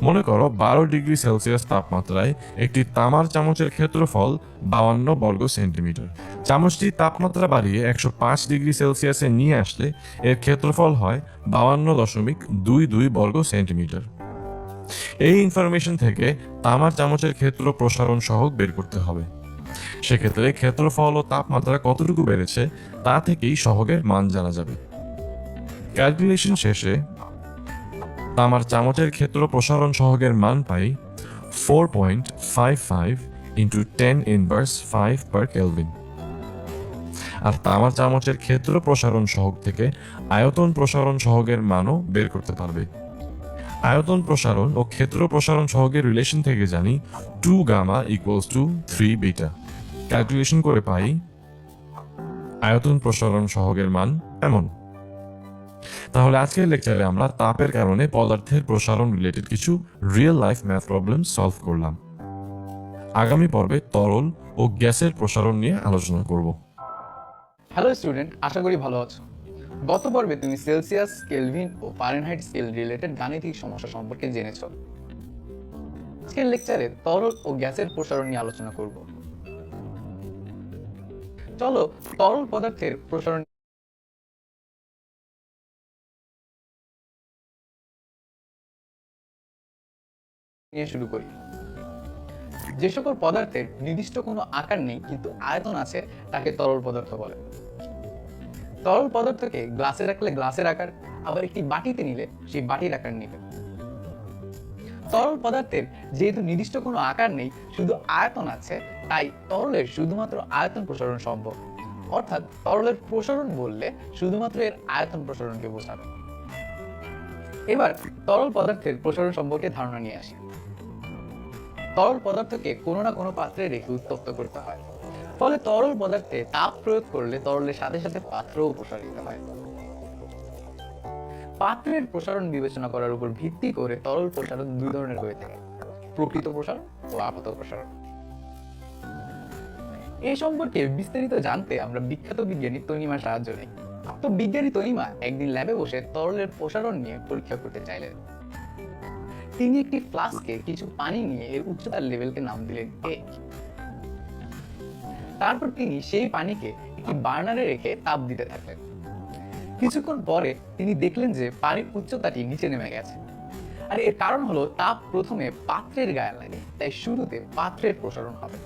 মনে করো 12 ডিগ্রি সেলসিয়াস তাপমাত্রায় একটি তামার চামচের ক্ষেত্রফল 52 বর্গ সেন্টিমিটার। চামচটি তাপমাত্রা বাড়িয়ে 105 ডিগ্রি সেলসিয়াসে নিয়ে আসলে এর ক্ষেত্রফল হয় 52.22 বর্গ সেন্টিমিটার। এই ইনফরমেশন থেকে তামার চামচের ক্ষেত্র প্রসারণ সহগ বের করতে হবে। সেক্ষেত্রে ক্ষেত্রফল ও তাপমাত্রা কতটুকু বেড়েছে তা থেকেই সহগের মান জানা যাবে। ক্যালকুলেশন শেষে তামার চামচের ক্ষেত্র প্রসারণ সহগের মান পাই 4.55 × 10⁻⁵ per Kelvin। আর তামার চামচের ক্ষেত্র প্রসারণ সহগ থেকে আয়তন প্রসারণ সহগের মানও বের করতে পারবে। আয়তন প্রসারণ ও ক্ষেত্র প্রসারণ সহগের রিলেশন থেকে জানি 2 গামা = 3 বিটা। ক্যালকুলেশন করে পাই আয়তন প্রসারণ সহগের মান এমন। তাহলে আজকের লেকচারে আমরা তাপের কারণে পদার্থের প্রসারণ রিলেটেড কিছু real life math problem solve করলাম। আগামী পর্বে তরল ও গ্যাসের প্রসারণ নিয়ে আলোচনা করব। হ্যালো স্টুডেন্ট, আশা করি ভালো আছো। গত পর্বে তুমি সেলসিয়াস, কেলভিন ও ফারেনহাইট স্কেল রিলেটেড গাণিতিক সমস্যা সম্পর্কে জেনেছো। আজকের লেকচারে তরল ও গ্যাসের প্রসারণ নিয়ে আলোচনা করব। চলো তরল পদার্থের প্রসারণ নিয়ে শুরু করি। যে সকল পদার্থের নির্দিষ্ট কোনো আকার নেই কিন্তু আয়তন আছে তাকে তরল পদার্থ বলে। তরল পদার্থকে গ্লাসে রাখলে গ্লাসের আকার, আবার একটি বাটিতে নিলে সেই বাটির আকার নেবে। তরল পদার্থের যেহেতু নির্দিষ্ট কোনো আকার নেই, শুধু আয়তন আছে, তাই তরলের শুধুমাত্র আয়তন প্রসারণ সম্ভব। অর্থাৎ তরলের প্রসারণ বললে শুধুমাত্র এর আয়তন প্রসারণকে বোঝাবে। এবার তরল পদার্থের প্রসারণ সম্পর্কে ধারণা নিয়ে আসি। তরল পদার্থকে কোনো না কোনো পাত্রে রেখে উত্তপ্ত করতে হয়, ফলে তরল পদার্থে তাপ প্রয়োগ করলে তরলের সাথে সাথে পাত্রও প্রসারিত হয়। পাত্রের প্রসারণ বিবেচনা করার উপর ভিত্তি করে তরল প্রসারণ দুই ধরনের হয়ে থাকে: প্রকৃত প্রসারণ ও আপাত প্রসারণ। এই সম্পর্কে বিস্তারিত জানতে আমরা বিখ্যাত বিজ্ঞানী তনিমার সাহায্য নেই। তো বিজ্ঞানী তনিমা একদিন ল্যাবে বসে তরলের প্রসারণ নিয়ে পরীক্ষা করতে চাইলেন। তিনি একটি ফ্লাস্কে কিছু পানি নিয়ে এর উচ্চতার লেভেলকে নাম দিলেন A। তারপর তিনি সেই পানিকে একটি বার্নারে রেখে তাপ দিতে থাকলেন। কিছুক্ষণ পরে তিনি দেখলেন যে পানির উচ্চতাটি নিচে নেমে গেছে। আর এর কারণ হলো তাপ প্রথমে পাত্রের গায়ে লাগে, তাই শুরুতে পাত্রের প্রসারণ হবে।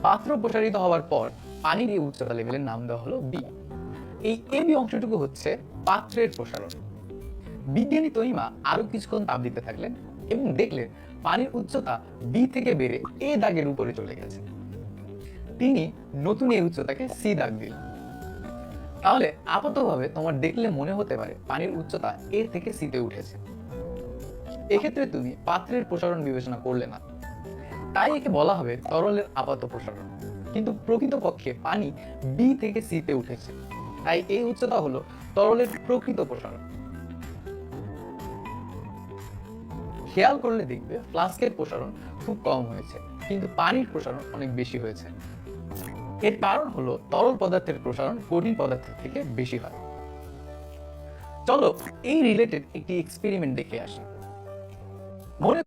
পাত্র প্রসারিত হওয়ার পর পানির এই উচ্চতা লেভেলের নাম দেওয়া হলো B। এই AB অংশটুকু হচ্ছে পাত্রের প্রসারণ। বিজ্ঞানী তনিমা আরো কিছুক্ষণ তাপ দিতে থাকলেন এবং দেখলেন পানির উচ্চতা B থেকে বেড়ে A দাগের উপরে চলে গেছে। তিনি নতুন এই উচ্চতাকে C দাগ দিলেন। তাহলে আপাতভাবে তোমার দেখলে মনে হতে পারে পানির উচ্চতা A থেকে C তে উঠেছে। এক্ষেত্রে তুমি পাত্রের প্রসারণ বিবেচনা করলে না, তাই একে বলা হবে তরলের আপাত প্রসারণ। কিন্তু প্রকৃতপক্ষে পানি B থেকে C তে উঠেছে, তাই এই উচ্চতা হলো তরলের প্রকৃত প্রসারণ। খেয়াল করলে দেখবে ফ্লাস্কের প্রসারণ খুব কম হয়েছে, কিন্তু পানির প্রসারণ অনেক বেশি হয়েছে। এর কারণ হলো তরল পদার্থের প্রসারণ কঠিন পদার্থের থেকে বেশি হয়। চলো এই রিলেটেড একটি এক্সপেরিমেন্ট দেখে আসি। মনে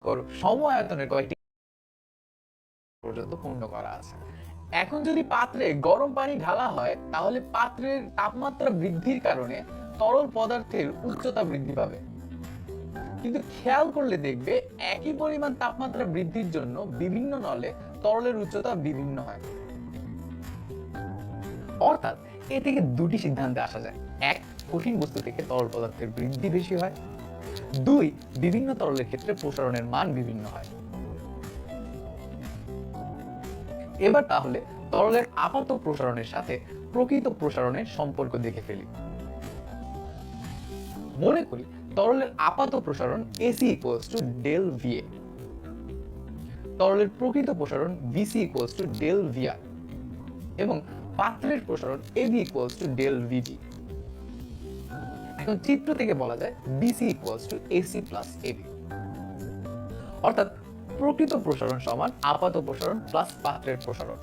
করো সম আয়তনের কয়েকটি পর্যন্ত পূর্ণ করা আছে। এখন যদি পাত্রে গরম পানি ঢালা হয় তাহলে পাত্রের তাপমাত্রা বৃদ্ধির কারণে তরল পদার্থের উচ্চতা বৃদ্ধি পাবে। কিন্তু খেয়াল করলে দেখবে একই পরিমাণ তাপমাত্রা বৃদ্ধির জন্য বিভিন্ন নলে তরলের উচ্চতা বিভিন্ন হয়। অর্থাৎ এ থেকে দুটি সিদ্ধান্তে আসা যায়: এক, কঠিন বস্তু থেকে তরল পদার্থের বৃদ্ধি বেশি হয়; দুই, বিভিন্ন তরলের ক্ষেত্রে প্রসারণের মান বিভিন্ন হয়। এবার তাহলে তরলের আপাত প্রসারণের সাথে প্রকৃত প্রসারণের সম্পর্ক দেখে ফেলি। মনে করি তরলের আপাত প্রসারণ AC = del VA, তরলের প্রকৃত প্রসারণ BC = del VR এবং পাত্রের প্রসারণ AB = del VB। এখন চিত্র থেকে বলা যায় BC = AC + AB, অর্থাৎ প্রকৃত প্রসারণ সমান আপাত প্রসারণ প্লাস পাত্রের প্রসারণ,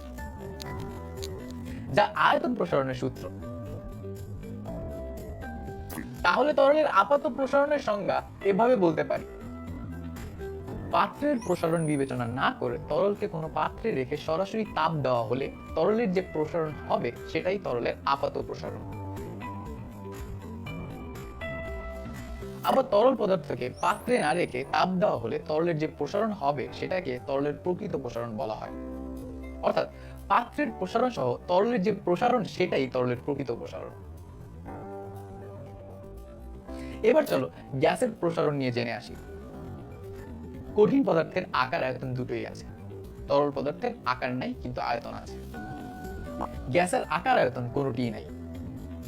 যা আয়তন প্রসারণের সূত্র। তাহলে তরলের আপাত প্রসারণের সংজ্ঞা এভাবে বলতে পারি: পাত্রের প্রসারণ বিবেচনা না করে তরলকে কোনো পাত্রে রেখে সরাসরি তাপ দেওয়া হলে তরলের যে প্রসারণ হবে সেটাই তরলের আপাত প্রসারণ। আবার তরল পদার্থকে পাত্রে না রেখে তাপ দেওয়া হলে তরলের যে প্রসারণ হবে সেটাকে তরলের প্রকৃত প্রসারণ বলা হয়। অর্থাৎ পাত্রের প্রসারণ সহ তরলের যে প্রসারণ সেটাই তরলের প্রকৃত প্রসারণ। এবার চলো গ্যাসের প্রসারণ নিয়ে জেনে আসি। কঠিন পদার্থের আকার আয়তন দুটোই আছে, তরল পদার্থের আকার নাই কিন্তু আয়তন আছে। গ্যাসের আকার আয়তন কোনোটিই নাই।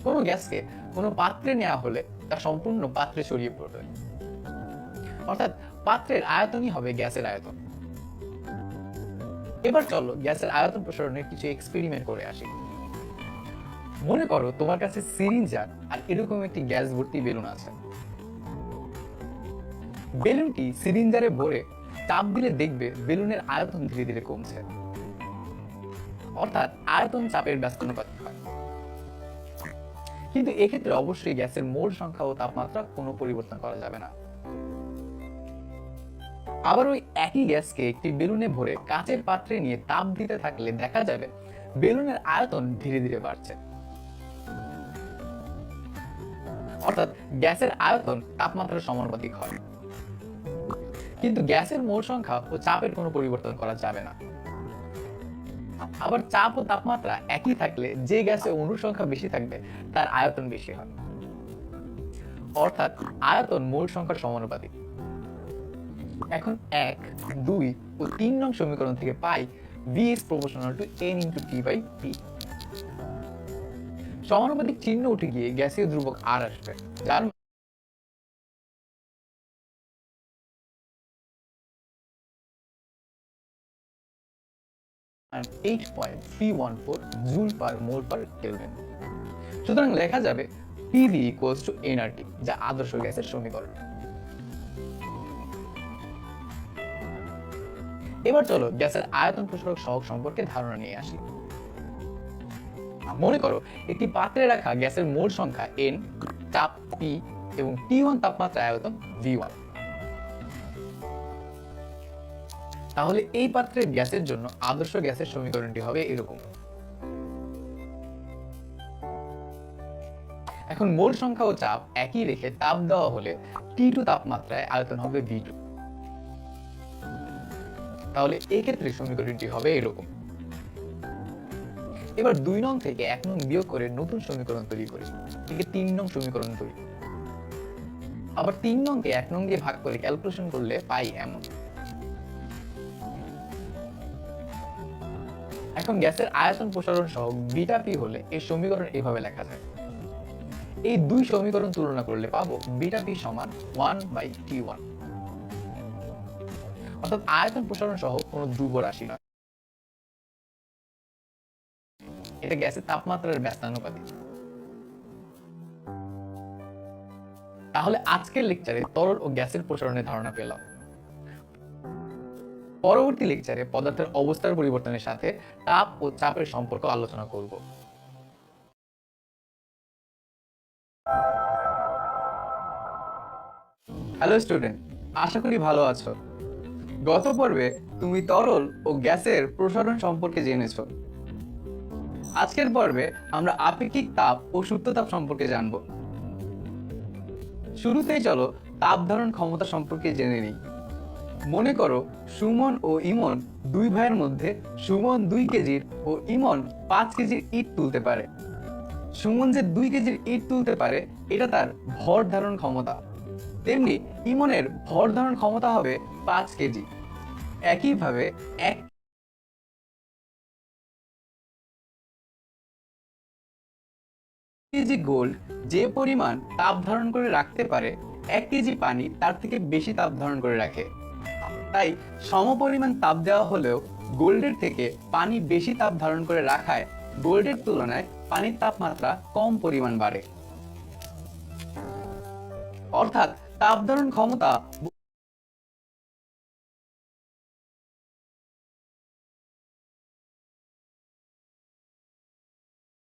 কোনো গ্যাসকে কোনো পাত্রে নেওয়া হলে তা সম্পূর্ণ পাত্রে ছড়িয়ে পড়বে, অর্থাৎ পাত্রের আয়তনই হবে গ্যাসের আয়তন। এবার চলো গ্যাসের আয়তন প্রসারণের কিছু এক্সপেরিমেন্ট করে আসি। মনে করো তোমার কাছে সিরিঞ্জার আর এরকম একটি গ্যাস ভর্তি বেলুন আছে। বেলুনটি সিরিঞ্জারে ভরে চাপ দিলে দেখবে বেলুনের আয়তন ধীরে ধীরে কমছে, অর্থাৎ আয়তন চাপের ব্যস্তানুপাতিক হয়। কিন্তু এক্ষেত্রে অবশ্যই গ্যাসের মোল সংখ্যা ও তাপমাত্রা কোনো পরিবর্তন করা যাবে না। আবার ওই একই গ্যাসকে একটি বেলুনে ভরে কাচের পাত্রে নিয়ে তাপ দিতে থাকলে দেখা যাবে বেলুনের আয়তন ধীরে ধীরে বাড়ছে, অর্থাৎ গ্যাসের আয়তন তাপমাত্রার সমানুপাতিক হয়। কিন্তু গ্যাসের মোল সংখ্যা ও চাপের কোনো পরিবর্তন করা যাবে না। আবার চাপ ও তাপমাত্রা একই থাকলে যে গ্যাসে অণুর সংখ্যা বেশি থাকবে তার আয়তন বেশি হয়, অর্থাৎ আয়তন মোল সংখ্যার সমানুপাতিক। এখন 1, 2 ও 3 নং সমীকরণ থেকে পাই V is proportional to N into T/P। সমানুপাতিক চিহ্ন উঠে গিয়ে গ্যাসীয় ধ্রুবক R আসবে, যার 8.314 জুল পার মোল পার কেলভিন। সুতরাং লেখা যাবে PV = nRT, যা আদর্শ গ্যাসের সমীকরণ। এবার চলো গ্যাসের আয়তন প্রসারক সহগ সম্পর্কে ধারণা নিয়ে আসি। মনে করো একটি পাত্রে রাখা গ্যাসের মোল সংখ্যা N, চাপ P এবং T1 তাপমাত্রা আয়তন V1। তাহলে এই পাত্রের গ্যাসের জন্য আদর্শ গ্যাসের সমীকরণটি হবে এরকম। এখন মোল সংখ্যা ও চাপ একই রেখে তাপ দেওয়া হলে T2 তাপমাত্রায় আয়তন হবে V2। তাহলে এই ক্ষেত্রে সমীকরণটি হবে এরকম। এবার 2 নং থেকে 1 নং বিয়োগ করে নতুন সমীকরণ তৈরি করি, একে 3 নং সমীকরণ তৈরি। আবার 3 নংকে 1 নং দিয়ে ভাগ করে ক্যালকুলেশন করলে পাই এমন। এখন গ্যাসের আয়তন প্রসারণ সহ বিটা পি হলে এই সমীকরণ এভাবে লেখা যায়। এই দুই সমীকরণ তুলনা করলে পাবো বিটা পি সমান 1/T1, অর্থাৎ আয়তন প্রসারণ সহ কোনো ধ্রুব রাশি নয়, এটা গ্যাসের তাপমাত্রার ব্যস্তানুপাতিক। তাহলে আজকের লেকচারে তরল ও গ্যাসের প্রসারণের ধারণা পেলাম। পরবর্তী লেকচারে পদার্থের অবস্থার পরিবর্তনের সাথে তাপ ও চাপের সম্পর্ক আলোচনা করব। হ্যালো স্টুডেন্ট, আশা করি ভালো আছো। গত পর্বে তুমি তরল ও গ্যাসের প্রসারণ সম্পর্কে জেনেছো। আজকের পর্বে আমরা আপেক্ষিক তাপ ও সুপ্ততাপ সম্পর্কে জানব। শুরুতেই চলো তাপ ধারণ ক্ষমতা সম্পর্কে জেনে নিই। মনে করো সুমন ও ইমন দুই ভাইয়ের মধ্যে সুমন 2 কেজির ও ইমন 5 কেজির ইট তুলতে পারে। সুমন যে 2 কেজির ইট তুলতে পারে এটা তার ভর ধারণ ক্ষমতা, তেমনি ইমনের ভর ধারণ ক্ষমতা হবে 5 কেজি। একইভাবে 1 কেজি গোল্ড যে পরিমাণ তাপ ধারণ করে রাখতে পারে 1 কেজি পানি তার থেকে বেশি তাপ ধারণ করে রাখে। তাই সমপরিমাণ তাপ দেওয়া হলেও গোল্ডের থেকে পানি বেশি তাপ ধারণ করে রাখায় গোল্ডের তুলনায় পানির তাপমাত্রা কম পরিমাণ বাড়ে। অর্থাৎ তাপ ধারণ ক্ষমতা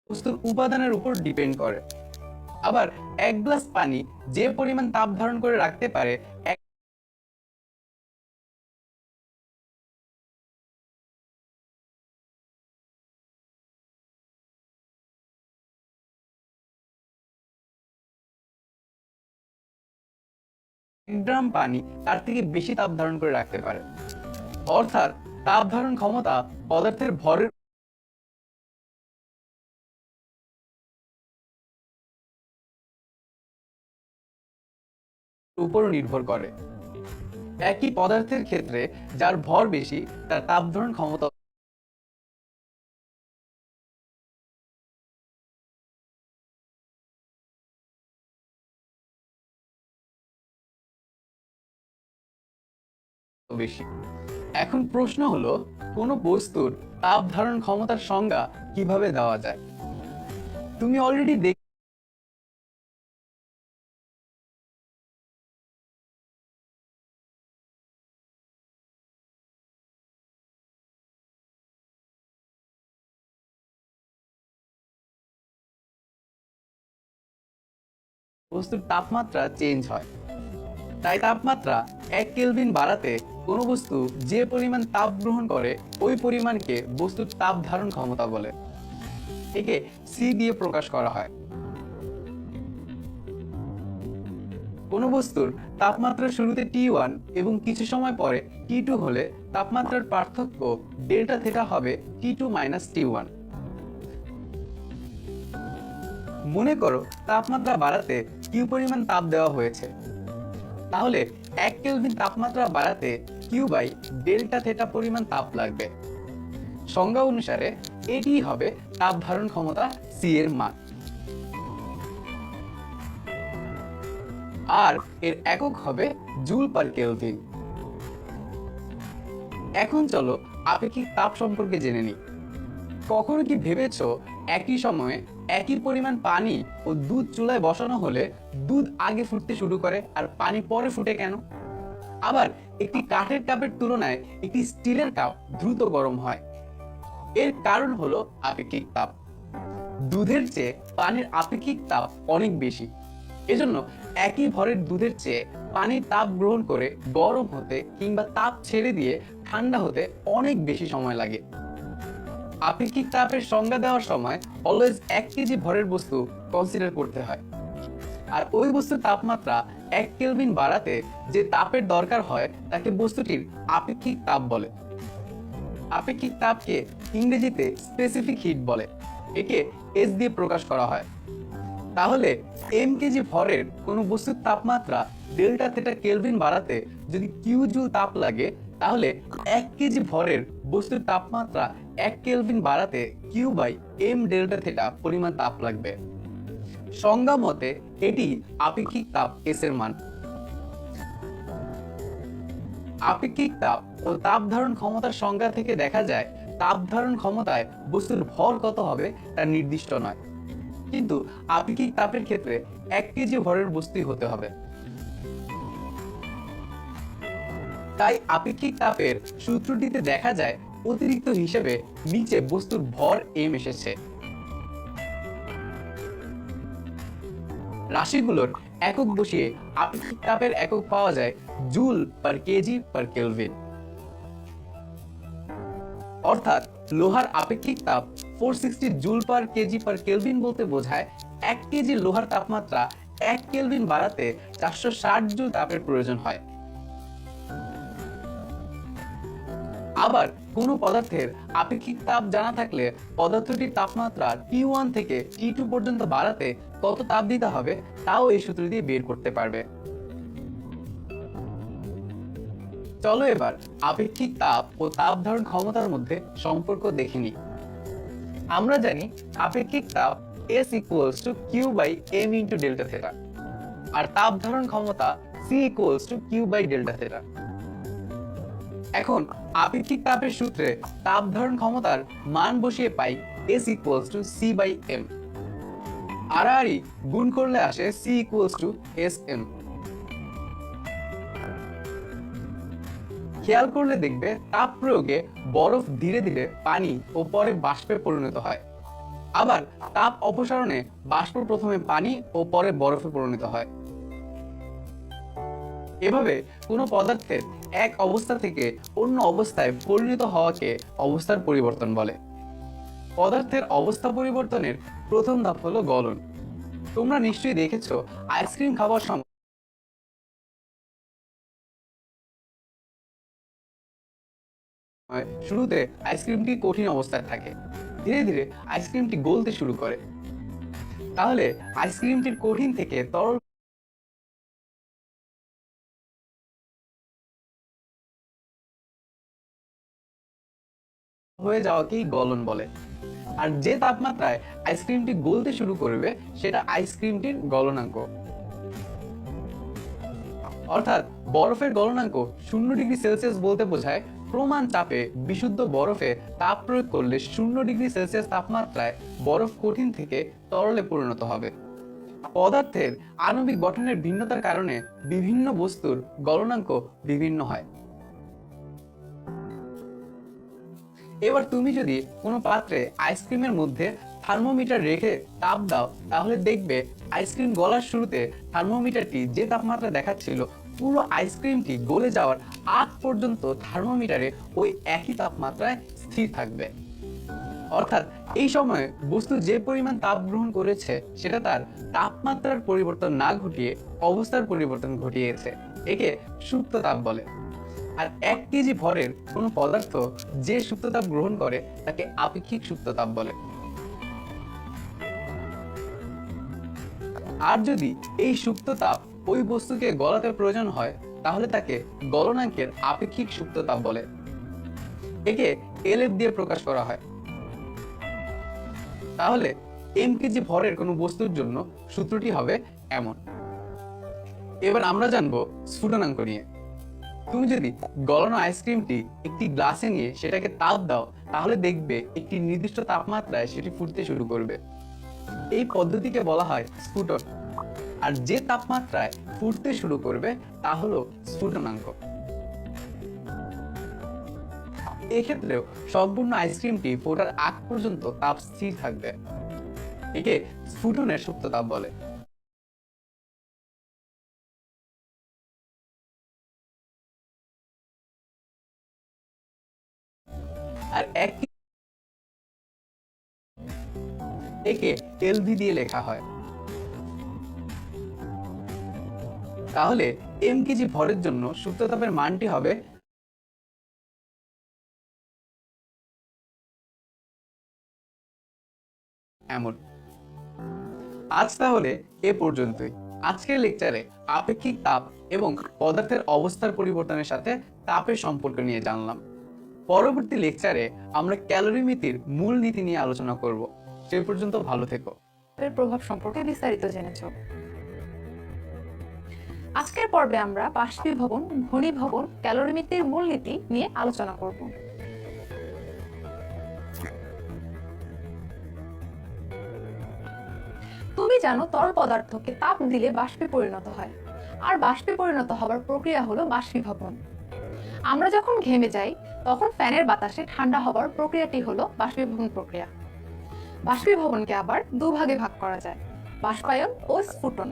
বস্তুর উপাদানের উপর ডিপেন্ড করে। আবার 1 গ্লাস পানি যে পরিমাণ তাপ ধারণ করে রাখতে পারে গ্রাম পানি তার থেকে বেশি তাপ ধারণ করে রাখতে পারে। অর্থাৎ তাপ ধারণ ক্ষমতা পদার্থের ভরের উপর নির্ভর করে। একই পদার্থের ক্ষেত্রে যার ভর বেশি তার তাপ ধারণ ক্ষমতা বেশি। এখন প্রশ্ন হলো কোনো বস্তুর তাপ ধারণ ক্ষমতার সংজ্ঞা কিভাবে দেওয়া যায়। তুমি অলরেডি বস্তুর তাপমাত্রা চেঞ্জ হয়, তাই তাপমাত্রা 1 কেলভিন বাড়াতে কোনো বস্তু যে পরিমাণ তাপ গ্রহণ করে ওই পরিমাণকে বস্তুর তাপ ধারণ ক্ষমতা বলে। একে সি দিয়ে প্রকাশ করা হয়। কোনো বস্তুর তাপমাত্রা শুরুতে T1 এবং কিছু সময় পরে T2 হলে তাপমাত্রার পার্থক্য ডেল্টা থেটা হবে T2 - T1। মনে করো তাপমাত্রা বাড়াতে কিউ পরিমাণ তাপ দেওয়া হয়েছে, তাহলে 1 কেলভিন তাপমাত্রা বাড়াতে কিউ বাই ডেল্টা থেটা পরিমাণ তাপ লাগবে। সংজ্ঞা অনুসারে এটি হবে তাপ ধারণ ক্ষমতা সি এর মান। আর এর একক হবে জুল পার কেলভিন। এখন চলো আপেক্ষিক তাপ সম্পর্কে জেনে নিই। কখনো কি ভেবেছো একই সময়ে একই পরিমাণ পানি ও দুধ চুলায় বসানো হলে দুধ আগে ফুটতে শুরু করে আর পানি পরে ফুটে কেন? আবার একটি কাঠের কাপের তুলনায় একটি স্টিলের কাপ দ্রুত গরম হয়। এর কারণ হলো আপেক্ষিক তাপ। দুধের চেয়ে পানির আপেক্ষিক তাপ অনেক বেশি। এজন্য একই ভরের দুধের চেয়ে পানির তাপ গ্রহণ করে গরম হতে কিংবা তাপ ছেড়ে দিয়ে ঠান্ডা হতে অনেক বেশি সময় লাগে। আপেক্ষিক তাপের সংজ্ঞা দেওয়ার সময় অলওয়েজ 1 কেজি ভরের বস্তু কনসিডার করতে হয়। আর ওই বস্তুর তাপমাত্রা 1 কেলভিন বাড়াতে যে তাপের দরকার হয় তাকে বস্তুটির আপেক্ষিক তাপ বলে। আপেক্ষিক তাপকে ইংরেজিতে স্পেসিফিক হিট বলে। একে এস দিয়ে প্রকাশ করা হয়। তাহলে এম কেজি ভরের কোনো বস্তুর তাপমাত্রা ডেল্টা থেটা কেলভিন বাড়াতে যদি কিউ জুল তাপ লাগে, তাহলে 1 কেজি ভরের বস্তুর তাপমাত্রা 1 কেলভিন বাড়াতে Q by M delta theta পরিমাণ তাপ লাগবে। সংজ্ঞা মতে এটি আপেক্ষিক তাপ এস এর মান। আপেক্ষিক তাপ ও তাপ ধারণ ক্ষমতার সংজ্ঞা থেকে দেখা যায় তাপ ধারণ ক্ষমতায় বস্তুর ভর কত হবে তা নির্দিষ্ট নয়, কিন্তু আপেক্ষিক তাপের ক্ষেত্রে 1 কেজি ভরের বস্তুই হতে হবে। তাই আপেক্ষিক তাপের সূত্রটিতে দেখা যায় অতিরিক্ত হিসেবে নিচে বস্তুর ভর এম এসেছে। রাশিগুলোর একক বসিয়ে আপেক্ষিক তাপের একক পাওয়া যায় joule per KG per Kelvin. অর্থাৎ লোহার আপেক্ষিক তাপ 460 joule per KG per Kelvin বলতে বোঝায় 1 কেজি লোহার তাপমাত্রা 1 কেলভিন বাড়াতে 460 জুল তাপের প্রয়োজন হয়। আবার কোনো পদার্থের আপেক্ষিক তাপ জানা থাকলে পদার্থটির তাপমাত্রা T1 থেকে T2 পর্যন্ত বাড়াতে কত তাপ দিতে হবে তাও এই সূত্র দিয়ে বের করতে পারবে। চলো এবার আপেক্ষিক তাপ ও তাপ ধারণ ক্ষমতার মধ্যে সম্পর্ক দেখে নিই। আমরা জানি আপেক্ষিক তাপ S equals to Q by m into delta theta আর তাপ ধারণ ক্ষমতা C equals to Q by delta theta। এখন আপেক্ষিক তাপের সূত্রে তাপ ধারণ ক্ষমতার মান বসিয়ে পাই S equals to C by m, আড়াআড়ি গুণ করলে আসে C equals to Sm। খেয়াল করলে দেখবে তাপ প্রয়োগে বরফ ধীরে ধীরে পানি ও পরে বাষ্পে পরিণত হয়, আবার তাপ অপসারণে বাষ্প প্রথমে পানি ও পরে বরফে পরিণত হয়। এভাবে কোনো পদার্থের এক অবস্থা থেকে অন্য অবস্থায় পরিণত হওয়াকে অবস্থার পরিবর্তন বলে। পদার্থের অবস্থা পরিবর্তনের প্রথম ধাপ হলো গলন। তোমরা নিশ্চয়ই দেখেছো আইসক্রিম খাওয়ার সময় শুরুতে আইসক্রিমটি কঠিন অবস্থায় থাকে, ধীরে ধীরে আইসক্রিমটি গলতে শুরু করে। তাহলে আইসক্রিমটির কঠিন থেকে তরল হয়ে যাওয়াকেই গলন বলে। আর যে তাপমাত্রায় আইসক্রিমটি গলতে শুরু করবে সেটা আইসক্রিমটির গলনাঙ্ক। অর্থাৎ বরফের গলনাঙ্ক 0 ডিগ্রি সেলসিয়াস বলতে বোঝায় প্রমাণ চাপে বিশুদ্ধ বরফে তাপ প্রয়োগ করলে 0 ডিগ্রি সেলসিয়াস তাপমাত্রায় বরফ কঠিন থেকে তরলে পরিণত হবে। পদার্থের আণবিক গঠনের ভিন্নতার কারণে বিভিন্ন বস্তুর গলনাঙ্ক বিভিন্ন হয়। এবার তুমি যদি কোনো পাত্রে আইসক্রিমের মধ্যে থার্মোমিটার রেখে তাপ দাও তাহলে দেখবে আইসক্রিম গলার শুরুতে থার্মোমিটারটি যে তাপমাত্রা দেখাচ্ছিল পুরো আইসক্রিমটি গলে যাওয়ার আগ পর্যন্ত থার্মোমিটারে ওই একই তাপমাত্রায় স্থির থাকবে। অর্থাৎ এই সময়ে বস্তু যে পরিমাণ তাপ গ্রহণ করেছে সেটা তার তাপমাত্রার পরিবর্তন না ঘটিয়ে অবস্থার পরিবর্তন ঘটিয়েছে। একে সুপ্ত তাপ বলে। আর 1 কেজি ভরের কোনো পদার্থ যে সুপ্ত তাপ গ্রহণ করে তাকে আপেক্ষিক সুপ্ত তাপ বলে। আর যদি এই সুপ্ত তাপ ওই বস্তুকে গলাতে প্রয়োজন হয় তাহলে তাকে গলনাঙ্কের আপেক্ষিক সুপ্ত তাপ বলে। একে LF দিয়ে প্রকাশ করা হয়। তাহলে m কেজি ভরের কোনো বস্তুর জন্য সূত্রটি হবে এমন। এবার আমরা জানবো স্ফুটনাঙ্ক নিয়ে। তুমি যদি গলানো আইসক্রিমটি একটি গ্লাসে নিয়ে সেটাকে তাপ দাও তাহলে দেখবে একটি নির্দিষ্ট তাপমাত্রায় সেটি ফুটতে শুরু করবে। এই পদ্ধতিকে বলা হয় স্ফুটন। আর যে তাপমাত্রায় ফুটতে শুরু করবে তা হলো স্ফুটনাঙ্ক। এক্ষেত্রেও সম্পূর্ণ আইসক্রিমটি ফোটার আগ পর্যন্ত তাপ স্থির থাকবে। একে স্ফুটনের সুপ্ত তাপ বলে। আর একে LV দিয়ে লেখা হয়। তাহলে m কেজি ভরের জন্য সুপ্ত তাপের মানটি হবে এমন। আজ তাহলে এ পর্যন্তই। আজকের লেকচারে আপেক্ষিক তাপ এবং পদার্থের অবস্থার পরিবর্তনের সাথে তাপের সম্পর্ক নিয়ে জানলাম। পরবর্তী লেকচারে আমরা ক্যালোরিমিতির মূল নীতি নিয়ে আলোচনা করব। সে পর্যন্ত ভালো থেকো। এর প্রভাব সম্পর্কে বিস্তারিত জেনেছো। আজকের পর্বে আমরা বাষ্পীভবন, ঘনীভবন, ক্যালোরিমিতির মূলনীতি নিয়ে আলোচনা করব। তুমি জানো তরল পদার্থকে তাপ দিলে বাষ্পে পরিণত হয়, আর বাষ্পে পরিণত হবার প্রক্রিয়া হলো বাষ্পীভবন। আমরা যখন ঘেমে যাই তখন ফ্যানের বাতাসে ঠান্ডা হবার প্রক্রিয়াটি হলো বাষ্পীভবন প্রক্রিয়া। বাষ্পীভবনকে আবার দুভাগে ভাগ করা যায়, বাষ্পায়ন ও স্ফুটন।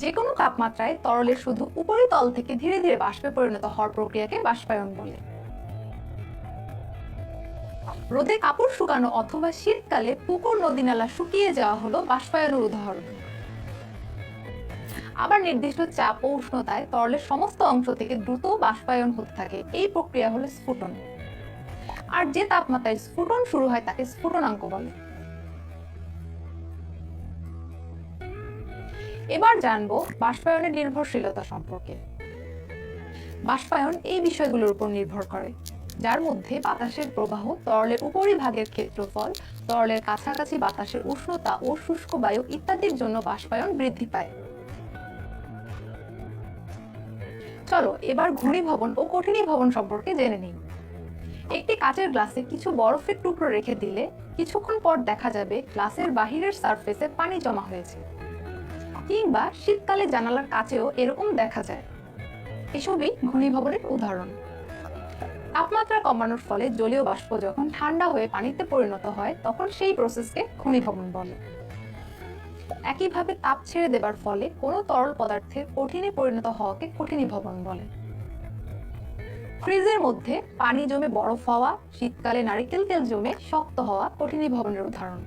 যে কোনো তাপমাত্রায় তরলের শুধু উপরিতল থেকে ধীরে ধীরে বাষ্পে পরিণত হওয়ার প্রক্রিয়াকে বাষ্পায়ন বলে। রোদে কাপড় শুকানো অথবা শীতকালে পুকুর নদী নালা শুকিয়ে যাওয়া হলো বাষ্পায়নের উদাহরণ। আবার নির্দিষ্ট চাপ ও উষ্ণতায় তরলের সমস্ত অংশ থেকে দ্রুত বাষ্পায়ন হতে থাকে, এই প্রক্রিয়া হলো স্ফুটন। আর যে তাপমাত্রায় স্ফুটন শুরু হয় তাকে স্ফুটনাঙ্ক বলে। এবার জানবো বাষ্পায়নের নির্ভরশীলতা সম্পর্কে। বাষ্পায়ন এই বিষয়গুলোর উপর নির্ভর করে, যার মধ্যে বাতাসের প্রবাহ, তরলের উপরিভাগের ক্ষেত্রফল, তরলের কাছাকাছি বাতাসের উষ্ণতা ও শুষ্ক বায়ু ইত্যাদির জন্য বাষ্পায়ন বৃদ্ধি পায়। চলো এবার ঘনীভবন ও কঠিনীভবন সম্পর্কে জেনে নিই। একটি কাচের গ্লাসে কিছু বরফের টুকরো রেখে দিলে কিছুক্ষণ পর দেখা যাবে গ্লাসের বাহিরের সারফেসে পানি জমা হয়েছে, কিংবা শীতকালে জানালার কাছেও এরকম দেখা যায়। এসবই ঘনীভবনের উদাহরণ। তাপমাত্রা কমানোর ফলে জলীয় বাষ্প যখন ঠান্ডা হয়ে পানিতে পরিণত হয় তখন সেই প্রসেসকে ঘনীভবন বলে। একইভাবে তাপ ছেড়ে দেবার ফলে কোনো তরল পদার্থের কঠিনে পরিণত হওয়াকে কঠিনীভবন বলে। ফ্রিজের মধ্যে পানি জমে বরফ হওয়া, শীতকালে নারিকেল তেল জমে শক্ত হওয়া কঠিনীভবনের উদাহরণ।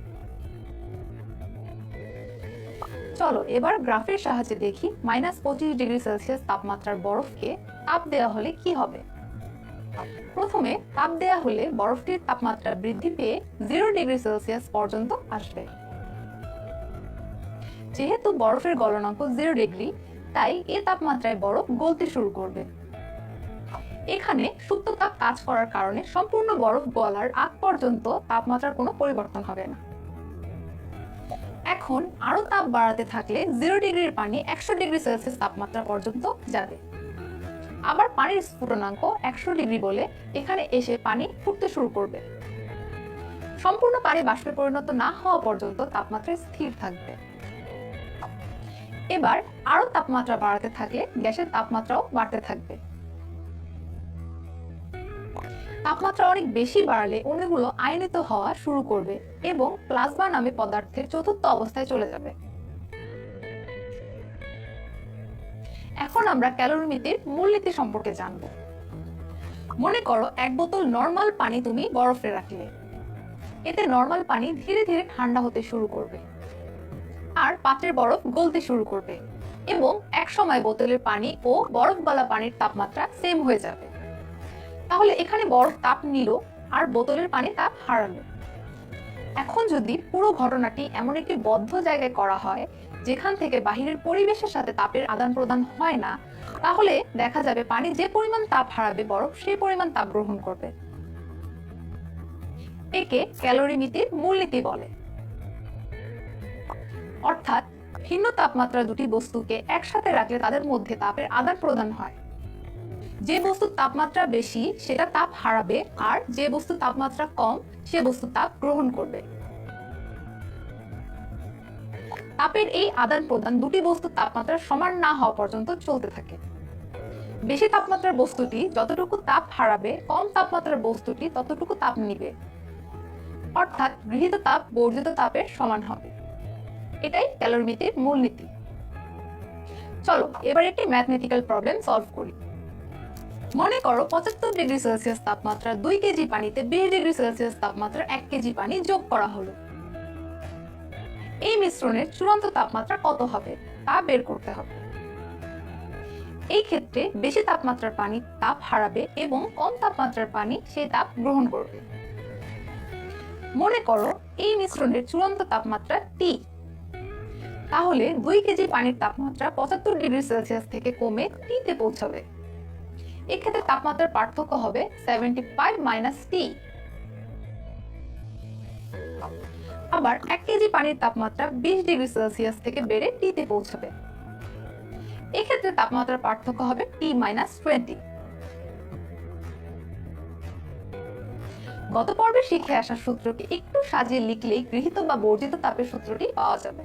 চলো এবার গ্রাফের সাহায্যে দেখি -25°C তাপমাত্রার বরফকে তাপ দেওয়া হলে কি হবে। প্রথমে তাপ দেওয়া হলে বরফটির তাপমাত্রা বৃদ্ধি পেয়ে 0°C পর্যন্ত আসবে। যেহেতু বরফের গলনাঙ্ক 0°, তাই এ তাপমাত্রায় বরফ গলতে শুরু করবে। এখানে সুপ্ত তাপ কাজ করার কারণে সম্পূর্ণ বরফ গলার আগ পর্যন্ত তাপমাত্রার কোনো পরিবর্তন হবে না। এখন আরো তাপ বাড়াতে থাকলে 0°র পানি 100°C তাপমাত্রা পর্যন্ত যাবে। আবার পানির স্ফুটনাঙ্ক 100° বলে এখানে এসে পানি ফুটতে শুরু করবে। সম্পূর্ণ পানি বাষ্পে পরিণত না হওয়া পর্যন্ত তাপমাত্রা স্থির থাকবে। এবার আরো তাপমাত্রা বাড়াতে থাকলে গ্যাসের তাপমাত্রাও বাড়তে থাকবে। তাপমাত্রা অনেক বেশি বাড়লে অণুগুলো আয়নিত হওয়া শুরু করবে এবং প্লাজমা নামে পদার্থের চতুর্থ অবস্থায় চলে যাবে। এখন আমরা ক্যালোরিমিতির মূলনীতি সম্পর্কে জানব। মনে করো 1 বোতল নরমাল পানি তুমি বরফে রাখলে। এতে নরমাল পানি ধীরে ধীরে ঠান্ডা হতে শুরু করবে আর পাত্রের বরফ গলতে শুরু করবে এবং এক সময় বোতলের পানি ও বরফ গলা পানির তাপমাত্রা সেম হয়ে যাবে। তাহলে এখানে বরফ তাপ নিল আর বোতলের পানি তাপ হারালো। এখন যদি পুরো ঘটনাটি এমন একটি বদ্ধ জায়গায় করা হয় যেখান থেকে বাহিরের পরিবেশের সাথে তাপের আদান প্রদান হয় না, তাহলে দেখা যাবে পানি যে পরিমাণ তাপ হারাবে বরফ সেই পরিমাণ তাপ গ্রহণ করবে। একে ক্যালোরিমিতির মূলনীতি বলে। অর্থাৎ ভিন্ন তাপমাত্রা দুটি বস্তুকে একসাথে রাখলে তাদের মধ্যে তাপের আদান প্রদান হয়। যে বস্তুর তাপমাত্রা বেশি সেটা তাপ হারাবে আর যে বস্তুর তাপমাত্রা কম সে বস্তু তাপ গ্রহণ করবে। তাপের এই আদান প্রদান দুটি বস্তুর তাপমাত্রা সমান না হওয়া পর্যন্ত চলতে থাকে। বেশি তাপমাত্রার বস্তুটি যতটুকু তাপ হারাবে কম তাপমাত্রার বস্তুটি ততটুকু তাপ নিবে। অর্থাৎ গৃহীত তাপ বর্জিত তাপের সমান হবে। এটাই ক্যালোরিমিতির মূলনীতি। চলো এবার একটি ম্যাথমেটিক্যাল প্রবলেম সলভ করি। মনে করো 75°C তাপমাত্রা 2 কেজি পানিতে 20°C তাপমাত্রা 1 কেজি পানি যোগ করা হলো। এই মিশ্রণের চূড়ান্ত তাপমাত্রা কত হবে তা বের করতে হবে। এই ক্ষেত্রে বেশি তাপমাত্রার পানি তাপ হারাবে এবং কম তাপমাত্রার পানি সেই তাপ গ্রহণ করবে। মনে করো এই মিশ্রণের চূড়ান্ত তাপমাত্রা T। তাহলে 2 কেজি পানির তাপমাত্রা 75°C থেকে কমে T তে পৌঁছাবে। এক্ষেত্রে তাপমাত্রার পার্থক্য হবে 75 - T। আবার 1 কেজি পানির তাপমাত্রা 20°C থেকে বেড়ে T তে পৌঁছাবে। এক্ষেত্রে তাপমাত্রার পার্থক্য হবে T - 20। গত পর্বে শিখে আসা সূত্রকে একটু সাজিয়ে লিখলেই গৃহীত বা বর্জিত তাপের সূত্রটি পাওয়া যাবে।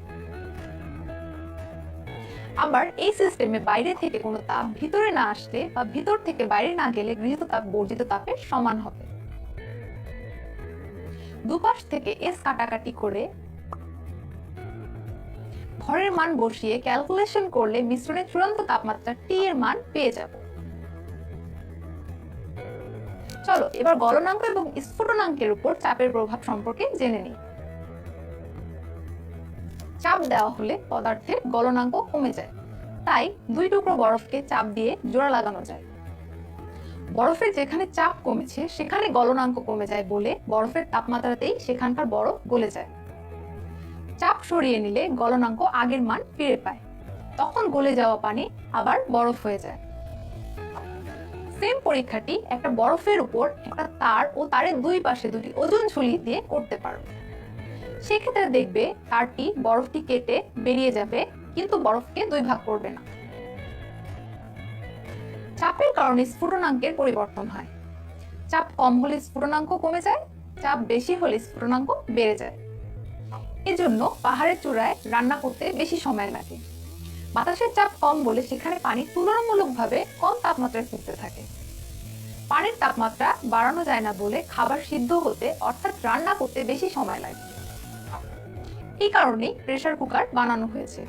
আবার এই সিস্টেমে বাইরে থেকে কোনো তাপ ভিতরে না আসলে বা ভিতর থেকে বাইরে না গেলে গৃহীত তাপ বর্জিত তাপের সমান হবে। দুপাশ থেকে S কাটাকাটি করে ভরের মান বসিয়ে ক্যালকুলেশন করলে মিশ্রণের চূড়ান্ত তাপমাত্রা T এর মান পেয়ে যাব। চলো এবার গলনাঙ্ক এবং স্ফুটনাঙ্কের উপর চাপের প্রভাব সম্পর্কে জেনে নিই। চাপ দেওয়া হলে পদার্থের গলনাঙ্ক কমে যায়, তাই 2 টুকরো বরফকে চাপ দিয়ে জোড়া লাগানো যায়। বরফের যেখানে চাপ কমেছে সেখানে গলনাঙ্ক কমে যায় বলে বরফের তাপমাত্রাতেই সেখানকার বরফ গলে যায়। চাপ সরিয়ে নিলে গলনাঙ্ক আগের মান ফিরে পায়, তখন গলে যাওয়া পানি আবার বরফ হয়ে যায়। সেম পরীক্ষাটি একটা বরফের উপর একটা তার ও তারের 2 পাশে 2টি ওজন ঝুলিয়ে দিয়ে করতে পারবে। সেক্ষেত্রে দেখবে তারটি বরফটি কেটে বেরিয়ে যাবে, কিন্তু বরফকে 2 ভাগ করবে না। চাপের কারণে স্ফুটনাঙ্কের পরিবর্তন হয়। চাপ কম হলে স্ফুটনাঙ্ক কমে যায়, চাপ বেশি হলে স্ফুটনাঙ্ক বেড়ে যায়। এজন্য পাহাড়ের চূড়ায় রান্না করতে বেশি সময় লাগে। বাতাসের চাপ কম বলে সেখানে পানি তুলনামূলকভাবে কম তাপমাত্রায় ফুটতে থাকে। পানির তাপমাত্রা বাড়ানো যায় না বলে খাবার সিদ্ধ হতে অর্থাৎ রান্না করতে বেশি সময় লাগে। এই কারণেই প্রেসার কুকার বানানো হয়েছে,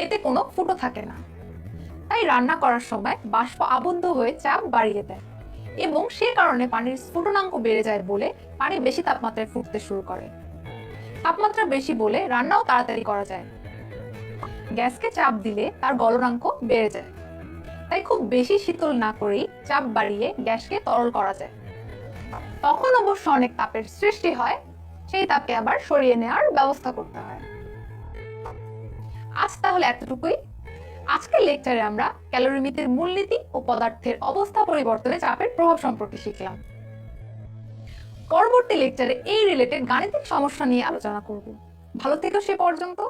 এতে কোনো ফুটো থাকে না। তাই রান্না করার সময় বাষ্প আবদ্ধ হয়ে চাপ বাড়িয়ে দেয় এবং সে কারণে পানির স্ফুটনাঙ্ক বেড়ে যায় বলে পানি বেশি তাপমাত্রায় ফুটতে শুরু করে। তাপমাত্রা বেশি বলে রান্নাও তাড়াতাড়ি করা যায়। গ্যাসকে চাপ দিলে তার গলনাঙ্ক বেড়ে যায়, তাই খুব বেশি শীতল না করেই চাপ বাড়িয়ে গ্যাসকে তরল করা যায়। তখন অবশ্য অনেক তাপের সৃষ্টি হয়, সেই তাপকে আবার সরিয়ে নেওয়ার ব্যবস্থা করতে হয়। আজ তাহলে এতটুকুই। আজকের লেকচারে আমরা ক্যালোরিমিটারের মূলনীতি ও পদার্থের অবস্থা পরিবর্তনে চাপের প্রভাব সম্পর্কে শিখলাম। পরবর্তী লেকচারে এই রিলেটেড গাণিতিক সমস্যা নিয়ে আলোচনা করব। ভালো থেকো সে পর্যন্ত।